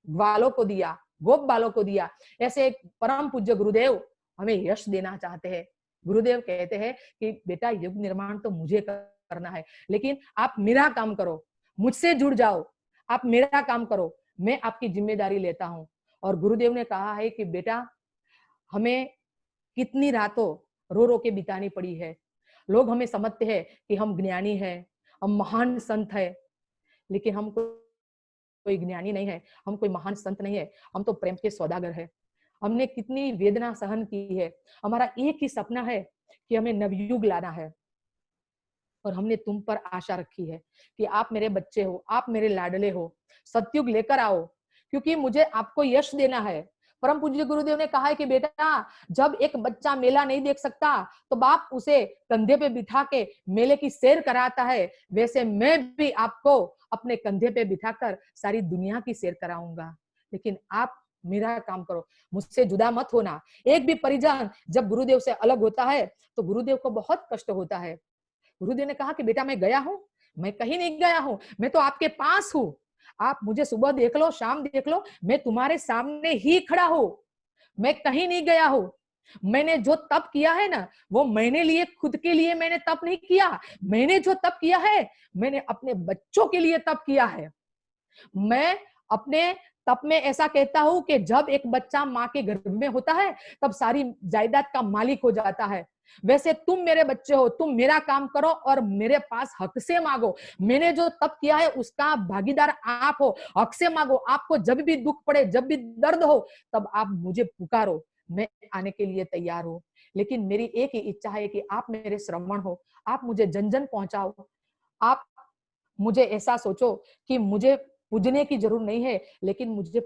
ग्वालों को दिया, गोप बालों को दिया। ऐसे परम पूज्य गुरुदेव हमें यश देना चाहते हैं। गुरुदेव कहते हैं कि बेटा, युग निर्माण तो मुझे करना है, लेकिन आप मेरा काम करो, मुझसे जुड़ जाओ, आप मेरा काम करो, मैं आपकी जिम्मेदारी लेता हूं। और गुरुदेव ने कहा है कि बेटा, हमें कितनी रातों रो रो के बितानी पड़ी है। लोग हमें समझते हैं कि हम ज्ञानी हैं, हम महान संत है, लेकिन हम कोई ज्ञानी नहीं है, हम कोई महान संत नहीं है, हम तो प्रेम के सौदागर है। हमने कितनी वेदना सहन की है। हमारा एक ही सपना है कि हमें नवयुग लाना है, और हमने तुम पर आशा रखी है कि आप मेरे बच्चे हो, आप मेरे लाडले हो, सतयुग लेकर आओ, क्योंकि मुझे आपको यश देना है। परम पूज्य गुरुदेव ने कहा है कि बेटा, जब एक बच्चा मेला नहीं देख सकता तो बाप उसे कंधे पे बिठा के मेले की सैर कराता है, वैसे मैं भी आपको अपने कंधे पे बिठाकर सारी दुनिया की सैर कराऊंगा। लेकिन आप मेरा काम करो, मुझसे जुदा मत होना। एक भी परिजन जब गुरुदेव से अलग होता है तो गुरुदेव को बहुत कष्ट होता है। गुरुदेव ने कहा कि बेटा, मैं गया हूं? मैं कहीं नहीं गया हूं, मैं तो आपके पास हूं। आप मुझे सुबह देख लो, शाम देख लो, मैं तुम्हारे सामने ही खड़ा हूं, मैं कहीं नहीं गया हूं। मैंने जो तप किया है ना, वो मैंने लिए, खुद के लिए मैंने तप नहीं किया। मैंने जो तप किया है, मैंने अपने बच्चों के लिए तप किया है। मैं अपने तप में ऐसा कहता हूं कि जब एक बच्चा माँ के गर्भ में होता है, तब सारी जायदाद का मालिक हो जाता है। वैसे तुम मेरे बच्चे हो, तुम मेरा काम करो और मेरे पास हक से मांगो। मैंने जो तप किया है उसका भागीदार आप हो, हक से मांगो। आपको जब भी दुख पड़े, जब भी दर्द हो, तब आप मुझे पुकारो, मैं आने के लिए तैयार हूं। लेकिन मेरी एक ही इच्छा है कि आप मेरे श्रवण हो, आप मुझे जन जन पहुंचाओ। आप मुझे ऐसा सोचो कि मुझे पूजने की जरूरत नहीं है, लेकिन मुझे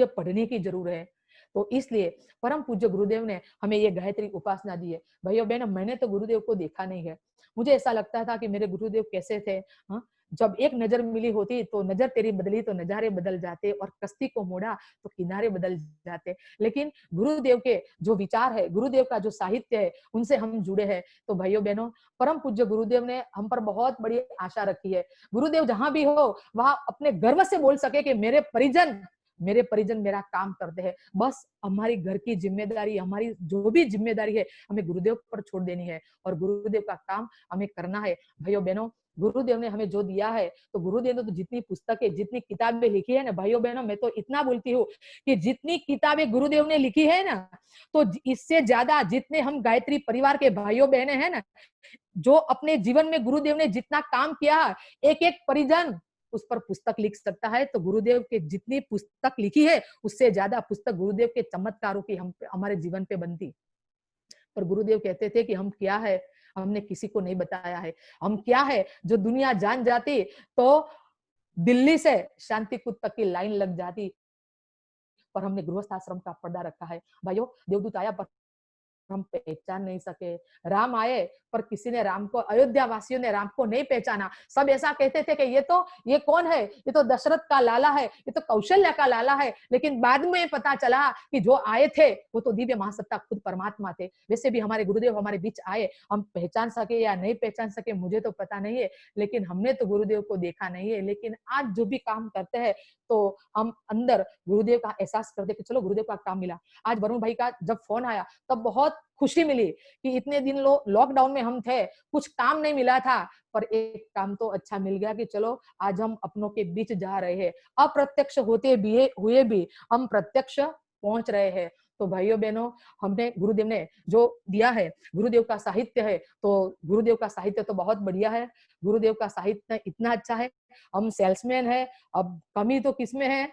पढ़ने की जरूरत है। तो इसलिए परम पूज्य गुरुदेव ने हमें ये गायत्री उपासना दी है। भाइयों बहनों, मैंने तो गुरुदेव को देखा नहीं है। मुझे ऐसा लगता था कि मेरे गुरुदेव कैसे थे, हाँ? जब एक नजर मिली होती तो नजर तेरी बदली तो नजारे बदल जाते, और कश्ती को मोड़ा तो किनारे बदल जाते। लेकिन गुरुदेव के जो विचार है, गुरुदेव का जो साहित्य है, उनसे हम जुड़े हैं। तो भाइयों बहनों, परम पूज्य गुरुदेव ने हम पर बहुत बड़ी आशा रखी है। गुरुदेव जहां भी हो, वहां अपने गर्व से बोल सके कि मेरे परिजन मेरा काम करते हैं। बस हमारी घर की जिम्मेदारी, हमारी जो भी जिम्मेदारी है, हमें गुरुदेव पर छोड़ देनी है और गुरुदेव का काम हमें करना है। भाइयों बहनों, गुरुदेव ने हमें जो दिया है, तो गुरुदेव ने तो जितनी पुस्तकें, जितनी किताबें लिखी है ना, भाइयों बहनों, मैं तो इतना बोलती हूँ कि जितनी किताबें गुरुदेव ने लिखी है ना, तो इससे ज्यादा जितने हम गायत्री परिवार के भाइयों बहने हैं ना, जो अपने जीवन में गुरुदेव ने जितना काम किया, एक एक परिजन उस पर पुस्तक लिख सकता है। तो गुरुदेव के जितनी पुस्तक लिखी है, उससे ज्यादा पुस्तक गुरुदेव के चमत्कारों की हमारे जीवन पे बनती। पर गुरुदेव कहते थे कि हम क्या है, हमने किसी को नहीं बताया है। हम क्या है, जो दुनिया जान जाती तो दिल्ली से शांति कूट तक की लाइन लग जाती। पर हमने गृहस्थ आश्रम का पर्दा रखा है। भाइयों, देवदूत आया पर हम पहचान नहीं सके। राम आए पर किसी ने राम को, अयोध्या वासियों ने राम को नहीं पहचाना। सब ऐसा कहते थे कि ये कौन है, ये तो दशरथ का लाला है, ये तो कौशल्या का लाला है। लेकिन बाद में पता चला कि जो आए थे वो तो दिव्य महासत्ता खुद परमात्मा थे। वैसे भी हमारे गुरुदेव हमारे बीच आए, हम पहचान सके या नहीं पहचान सके मुझे तो पता नहीं है, लेकिन हमने तो गुरुदेव को देखा नहीं है। लेकिन आज जो भी काम करते हैं तो हम अंदर गुरुदेव का एहसास करते कि चलो गुरुदेव का काम मिला। आज वरुण भाई का जब फोन आया तब बहुत खुशी मिली कि इतने दिन लॉकडाउन में हम थे, कुछ काम नहीं मिला था, पर एक काम तो अच्छा मिल गया कि चलो आज हम अपनों के बीच जा रहे हैं। अप्रत्यक्ष होते भी हुए भी हम प्रत्यक्ष पहुंच रहे हैं। तो भाइयों बहनों, हमने गुरुदेव ने जो दिया है, गुरुदेव का साहित्य है, तो गुरुदेव का साहित्य तो बहुत बढ़िया है। गुरुदेव का साहित्य इतना अच्छा है। हम सेल्समैन है, अब कमी तो किसमें है,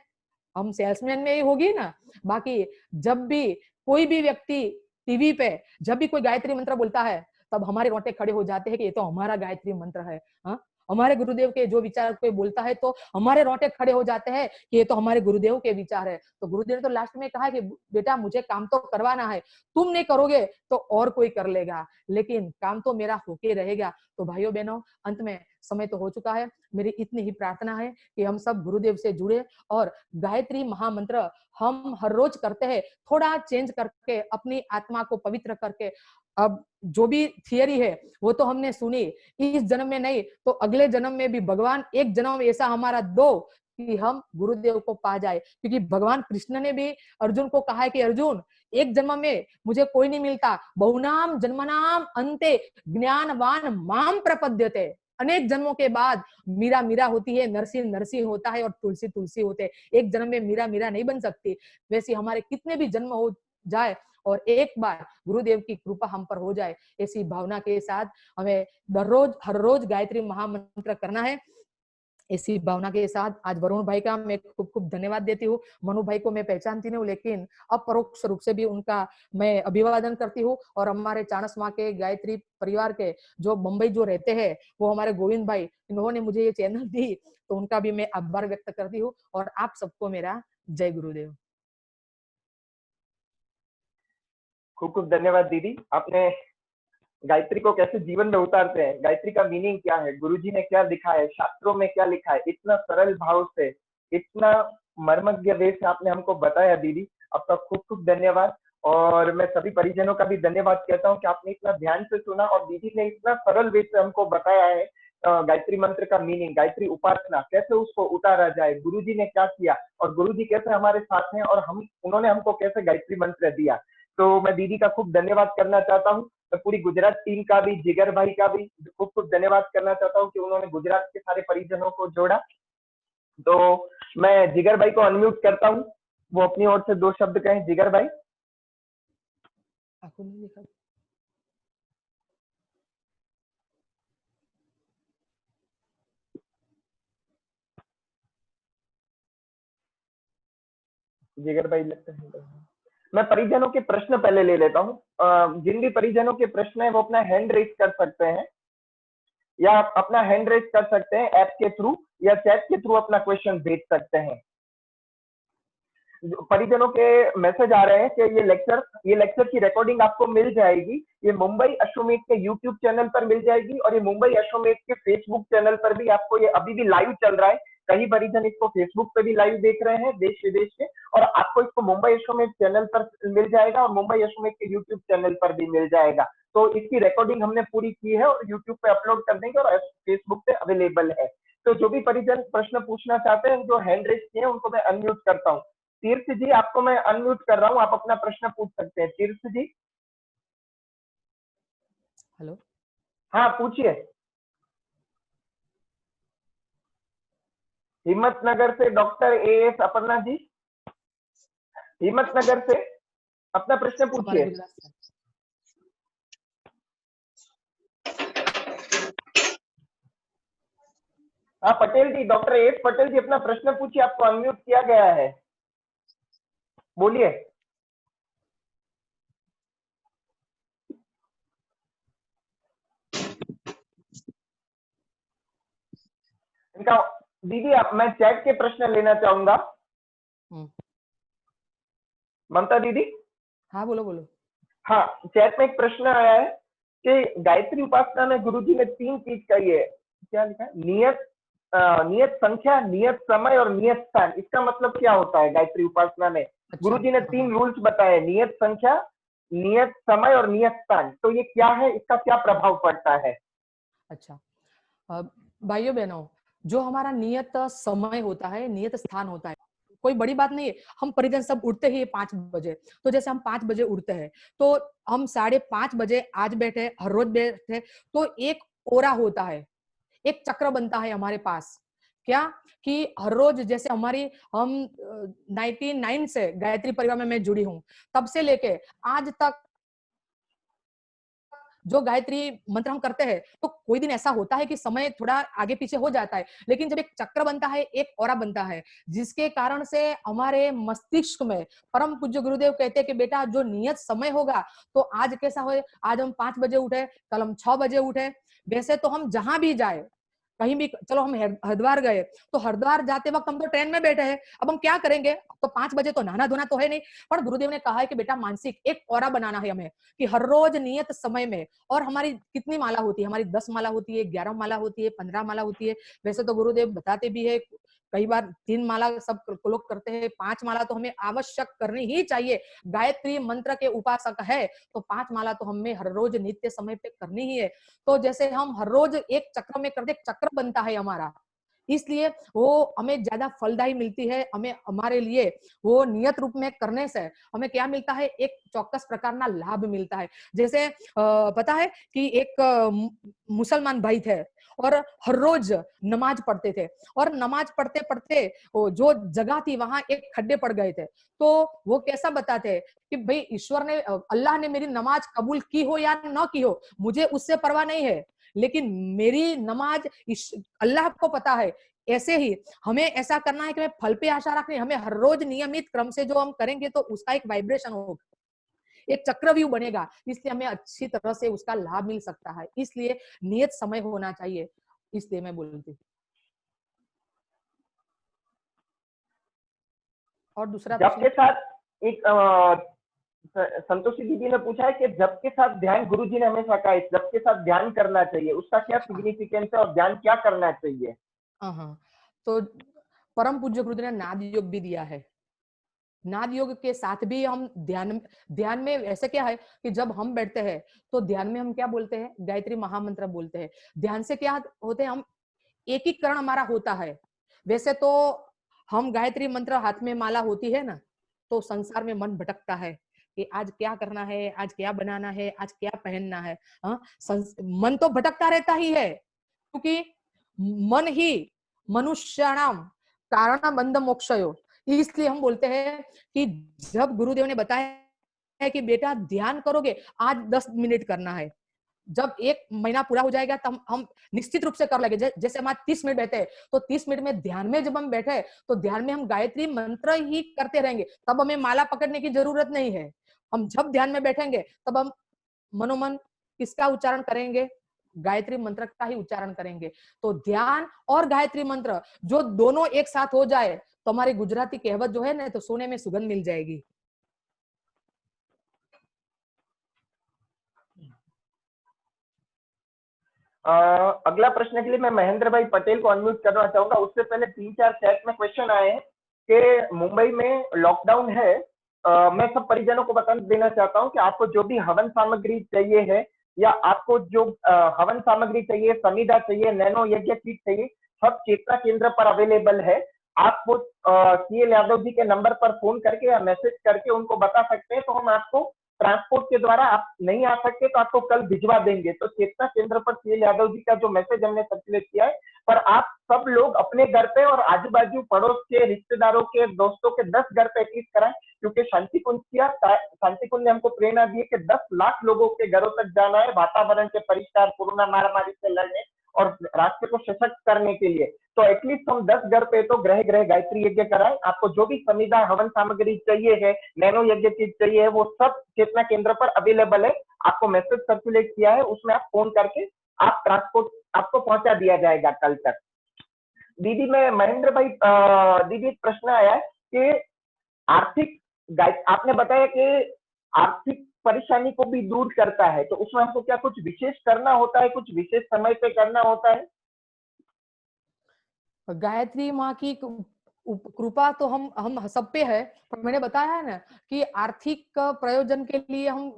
हम सेल्समैन में ही होगी ना। बाकी जब भी कोई भी व्यक्ति टीवी पे जब भी कोई गायत्री मंत्र बोलता है तब हमारे रोंगटे खड़े हो जाते हैं कि ये तो हमारा गायत्री मंत्र है। हाँ, हमारे गुरुदेव के जो विचार कोई बोलता है तो हमारे रोंगटे खड़े हो जाते हैं कि ये तो हमारे गुरुदेव के विचार है। तो गुरुदेव ने तो लास्ट में कहा कि बेटा मुझे काम तो करवाना है, तुम नहीं करोगे तो और कोई कर लेगा, लेकिन काम तो मेरा होके रहेगा। तो भाइयों बहनों, अंत में समय तो हो चुका है। मेरी इतनी ही प्रार्थना है कि हम सब गुरुदेव से जुड़े और गायत्री महामंत्र हम हर रोज करते हैं, थोड़ा चेंज करके अपनी आत्मा को पवित्र करके। अब जो भी थियरी है वो तो हमने सुनी, इस जन्म में नहीं तो अगले जन्म में भी भगवान एक जन्म ऐसा हमारा दो कि हम गुरुदेव को पा जाए। क्योंकि भगवान कृष्ण ने भी अर्जुन को कहा है कि अर्जुन, एक जन्म में मुझे कोई नहीं मिलता, बहुनाम जन्मनाम अंते ज्ञानवान माम प्रपद्यते। अनेक जन्मों के बाद मीरा मीरा होती है, नरसिंह नरसिंह होता है और तुलसी तुलसी होते हैं। एक जन्म में मीरा मीरा नहीं बन सकती। वैसे हमारे कितने भी जन्म हो जाए और एक बार गुरुदेव की कृपा हम पर हो जाए, ऐसी भावना के साथ हमें हर रोज गायत्री महामंत्र करना है। इसी भावना के साथ आज वरुण भाई का मैं खूब खूब धन्यवाद देती हूँ। मनु भाई को मैं पहचानती नहीं हूँ, लेकिन अपरोक्ष रूप से भी उनका मैं अभिवादन करती हूँ। और हमारे चाणस माँ के गायत्री परिवार के जो मुंबई जो रहते हैं वो हमारे गोविंद भाई, इन्होंने मुझे ये चैनल दी, तो उनका भी मैं आभार व्यक्त करती हूँ। और आप सबको मेरा जय गुरुदेव। खूब खूब धन्यवाद दीदी। आपने गायत्री को कैसे जीवन में उतारते हैं, गायत्री का मीनिंग क्या है, गुरुजी ने क्या लिखा है, शास्त्रों में क्या लिखा है, इतना सरल भाव से, इतना मर्मज्ञ वे से आपने हमको बताया दीदी। आपका खूब खूब धन्यवाद। और मैं सभी परिजनों का भी धन्यवाद कहता हूँ कि आपने इतना ध्यान से सुना और दीदी ने इतना सरल वे से हमको बताया है गायत्री मंत्र का मीनिंग, गायत्री उपासना कैसे उसको उतारा जाए, गुरुजी ने क्या किया और गुरुजी कैसे हमारे साथ हैं और उन्होंने हमको कैसे गायत्री मंत्र दिया। तो मैं दीदी का खूब धन्यवाद करना चाहता हूँ। मैं पूरी गुजरात टीम का भी, जिगर भाई का भी खूब खूब धन्यवाद करना चाहता हूँ कि उन्होंने गुजरात के सारे परिजनों को जोड़ा। तो मैं जिगर भाई को अनम्यूट करता हूँ, वो अपनी ओर से 2 शब्द कहें। जिगर भाई। जिगर भाई लगता है मैं परिजनों के प्रश्न पहले ले लेता हूँ। जिन भी परिजनों के प्रश्न है वो अपना हैंड रेज कर सकते हैं या आप अपना हैंड रेज कर सकते हैं ऐप के थ्रू या चैट के थ्रू अपना क्वेश्चन भेज सकते हैं। परिजनों के मैसेज आ रहे हैं कि ये लेक्चर की रिकॉर्डिंग आपको मिल जाएगी। ये मुंबई अश्वमेध के यूट्यूब चैनल पर मिल जाएगी और ये मुंबई अश्वमेध के फेसबुक चैनल पर भी आपको, ये अभी भी लाइव चल रहा है। कई परिजन इसको फेसबुक पे भी लाइव देख रहे हैं देश विदेश के, और आपको इसको मुंबई अश्वमेध चैनल पर मिल जाएगा और मुंबई अश्वमेध के यूट्यूब चैनल पर भी मिल जाएगा। तो इसकी रिकॉर्डिंग हमने पूरी की है और यूट्यूब पे अपलोड कर देंगे और फेसबुक पे अवेलेबल है। तो जो भी परिजन प्रश्न पूछना चाहते हैं, जो हैंड रेज किए हैं, उनको मैं अनम्यूट करता हूँ। तीर्थ जी, आपको मैं अनम्यूट कर रहा हूँ, आप अपना प्रश्न पूछ सकते हैं। तीर्थ जी। हेलो। हाँ, पूछिए। हिम्मतनगर से डॉक्टर एएस अपर्णा जी, हिम्मतनगर से अपना प्रश्न पूछिए। हाँ पटेल जी, डॉक्टर एएस पटेल जी अपना प्रश्न पूछिए, आपको अनम्यूट किया गया है, बोलिए। इनका दीदी मैं चैट के प्रश्न लेना चाहूंगा। ममता दीदी। हाँ बोलो बोलो। हाँ, चैट में एक प्रश्न आया है कि गायत्री उपासना में गुरुजी ने 3 चीज कही है। क्या लिखा है? नियत संख्या, नियत समय और नियत स्थान। इसका मतलब क्या होता है गायत्री उपासना में? अच्छा, गुरुजी ने 3 हाँ, रूल्स बताए, नियत संख्या, नियत समय और नियत स्थान। तो ये क्या है, इसका क्या प्रभाव पड़ता है? अच्छा। अ, भाइयों बहनों, जो हमारा नियत समय होता है, नियत स्थान होता है, कोई बड़ी बात नहीं है। हम परिजन सब उठते ही 5 बजे, तो जैसे हम 5 बजे उठते हैं, तो हम 5:30 बजे आज बैठे, हर रोज बैठे, तो एक ओरा होता है, एक चक्र बनता है हमारे पास। क्या कि हर रोज जैसे हम 99 से गायत्री परिवार में मैं जुड़ी हूँ, तब से लेके आज तक जो गायत्री मंत्र हम करते हैं, तो कोई दिन ऐसा होता है कि समय थोड़ा आगे पीछे हो जाता है, लेकिन जब एक चक्र बनता है, एक ओरा बनता है, जिसके कारण से हमारे मस्तिष्क में परम पूज्य गुरुदेव कहते हैं कि बेटा जो नियत समय होगा, तो आज कैसा हो, आज हम 5 बजे उठे, कल हम 6 बजे उठे। वैसे तो हम जहां भी जाए, कहीं भी, चलो हम हरिद्वार गए, तो हरिद्वार जाते वक्त हम तो ट्रेन में बैठे हैं, अब हम क्या करेंगे, तो 5 बजे तो नहाना धोना तो है नहीं, पर गुरुदेव ने कहा है कि बेटा मानसिक एक ओरा बनाना है हमें, कि हर रोज नियत समय में। और हमारी कितनी माला होती है, हमारी 10 माला होती है, 11 माला होती है, 15 माला होती है। वैसे तो गुरुदेव बताते भी है, कई बार 3 माला सब लोग करते हैं, 5 माला तो हमें आवश्यक करनी ही चाहिए। गायत्री मंत्र के उपासक है, तो 5 माला तो हमें हर रोज नित्य समय पे करनी ही है। तो जैसे हम हर रोज एक चक्र में करते, एक चक्र बनता है हमारा, इसलिए वो हमें ज्यादा फलदायी मिलती है। हमें हमारे लिए वो नियत रूप में करने से हमें क्या मिलता है, एक चौक्कस प्रकार का लाभ मिलता है। जैसे पता है कि एक मुसलमान भाई थे, और हर रोज नमाज पढ़ते थे, और नमाज पढ़ते पढ़ते जो जगह थी वहां एक खड्डे पड़ गए थे। तो वो कैसा बताते हैं कि भाई ईश्वर ने, अल्लाह ने मेरी नमाज कबूल की हो या न की हो, मुझे उससे परवाह नहीं है, लेकिन मेरी नमाज अल्लाह को पता है। ऐसे ही हमें ऐसा करना है कि हमें फल पे आशा रखनी है, हमें हर रोज नियमित क्रम से जो हम करेंगे, तो उसका एक वाइब्रेशन होगा, एक चक्रव्यूह बनेगा, इसलिए हमें अच्छी तरह से उसका लाभ मिल सकता है। इसलिए नियत समय होना चाहिए, इसलिए मैं बोलती हूँ। और दूसरा जप प्रश्न? के साथ एक संतोषी दीदी ने पूछा है कि जप के साथ ध्यान, गुरुजी ने हमेशा कहा है जप के साथ ध्यान करना चाहिए, उसका क्या हाँ, सिग्निफिकेंस है और ध्यान क्या करना चाहिए? हाँ, हाँ। तो परम पूज्य गुरुदेव ने नाद योग भी दिया है। नाद योग के साथ भी हम ध्यान ध्यान में ऐसे क्या है कि जब हम बैठते हैं, तो ध्यान में हम क्या बोलते हैं, गायत्री महामंत्र बोलते हैं। ध्यान से क्या होते हैं, हम एकीकरण हमारा होता है। वैसे तो हम गायत्री मंत्र हाथ में माला होती है ना, तो संसार में मन भटकता है कि आज क्या करना है, आज क्या बनाना है, आज क्या पहनना है। हाँ, मन तो भटकता रहता ही है, क्योंकि मन ही मनुष्याणाम कारण बंध मोक्षयो। इसलिए हम बोलते हैं कि जब गुरुदेव ने बताया है कि बेटा ध्यान करोगे, आज 10 मिनट करना है, जब 1 महीना पूरा हो जाएगा तब हम निश्चित रूप से कर लेंगे। जैसे हम आज 30 मिनट बैठे हैं, तो 30 मिनट में ध्यान में जब हम बैठे, तो ध्यान में हम गायत्री मंत्र ही करते रहेंगे, तब हमें माला पकड़ने की जरूरत नहीं है। हम जब ध्यान में बैठेंगे, तब हम मनोमन किसका उच्चारण करेंगे, गायत्री मंत्र का ही उच्चारण करेंगे। तो ध्यान और गायत्री मंत्र जो दोनों एक साथ हो जाए, तो हमारी गुजराती कहावत जो है ना, तो सोने में सुगंध मिल जाएगी। अगला प्रश्न के लिए मैं महेंद्र भाई पटेल को अनम्यूट करना चाहूंगा। उससे पहले 3-4 चैट में क्वेश्चन आए हैं कि मुंबई में लॉकडाउन है। मैं सब परिजनों को बता देना चाहता हूं कि आपको जो भी हवन सामग्री चाहिए है, या आपको जो हवन सामग्री चाहिए, समिधा चाहिए, नैनो यज्ञ किट चाहिए, सब चेतना केंद्र पर अवेलेबल है। आप वो सीएल यादव जी के नंबर पर फोन करके या मैसेज करके उनको बता सकते हैं, तो हम आपको ट्रांसपोर्ट के द्वारा, आप नहीं आ सकते तो आपको कल भिजवा देंगे। तो चेतना केंद्र पर सीएल यादव जी का जो मैसेज हमने सर्कुलेट किया है, पर आप सब लोग अपने घर पे और आजू बाजू पड़ोस के रिश्तेदारों के दोस्तों के 10 घर पे एटलीस्ट कराएं, क्योंकि शांति कुंज ने हमको प्रेरणा दी है कि 10 लाख लोगों के घरों तक जाना है, वातावरण के परिष्कार, कोरोना महामारी से लड़ने और राष्ट्र को सशक्त करने के लिए। तो एटलीस्ट हम 10 घर पे तो ग्रह ग्रह गायत्री यज्ञ कराएं। आपको जो भी समिधा हवन सामग्री चाहिए है, नैनो यज्ञ चीज चाहिए है, वो सब चेतना केंद्र पर अवेलेबल है। आपको मैसेज सर्कुलेट किया है, उसमें आप फोन करके आप ट्रांसपोर्ट आपको पहुंचा दिया जाएगा कल तक। दीदी में महेंद्र भाई, दीदी प्रश्न आया है कि आर्थिक, आपने बताया कि आर्थिक परेशानी को भी दूर करता है, तो उसमें हमको क्या कुछ विशेष करना होता है, कुछ विशेष समय पे करना होता है? गायत्री माँ की कृपा तो हम सब पे है, पर मैंने बताया है ना कि आर्थिक प्रयोजन के लिए हम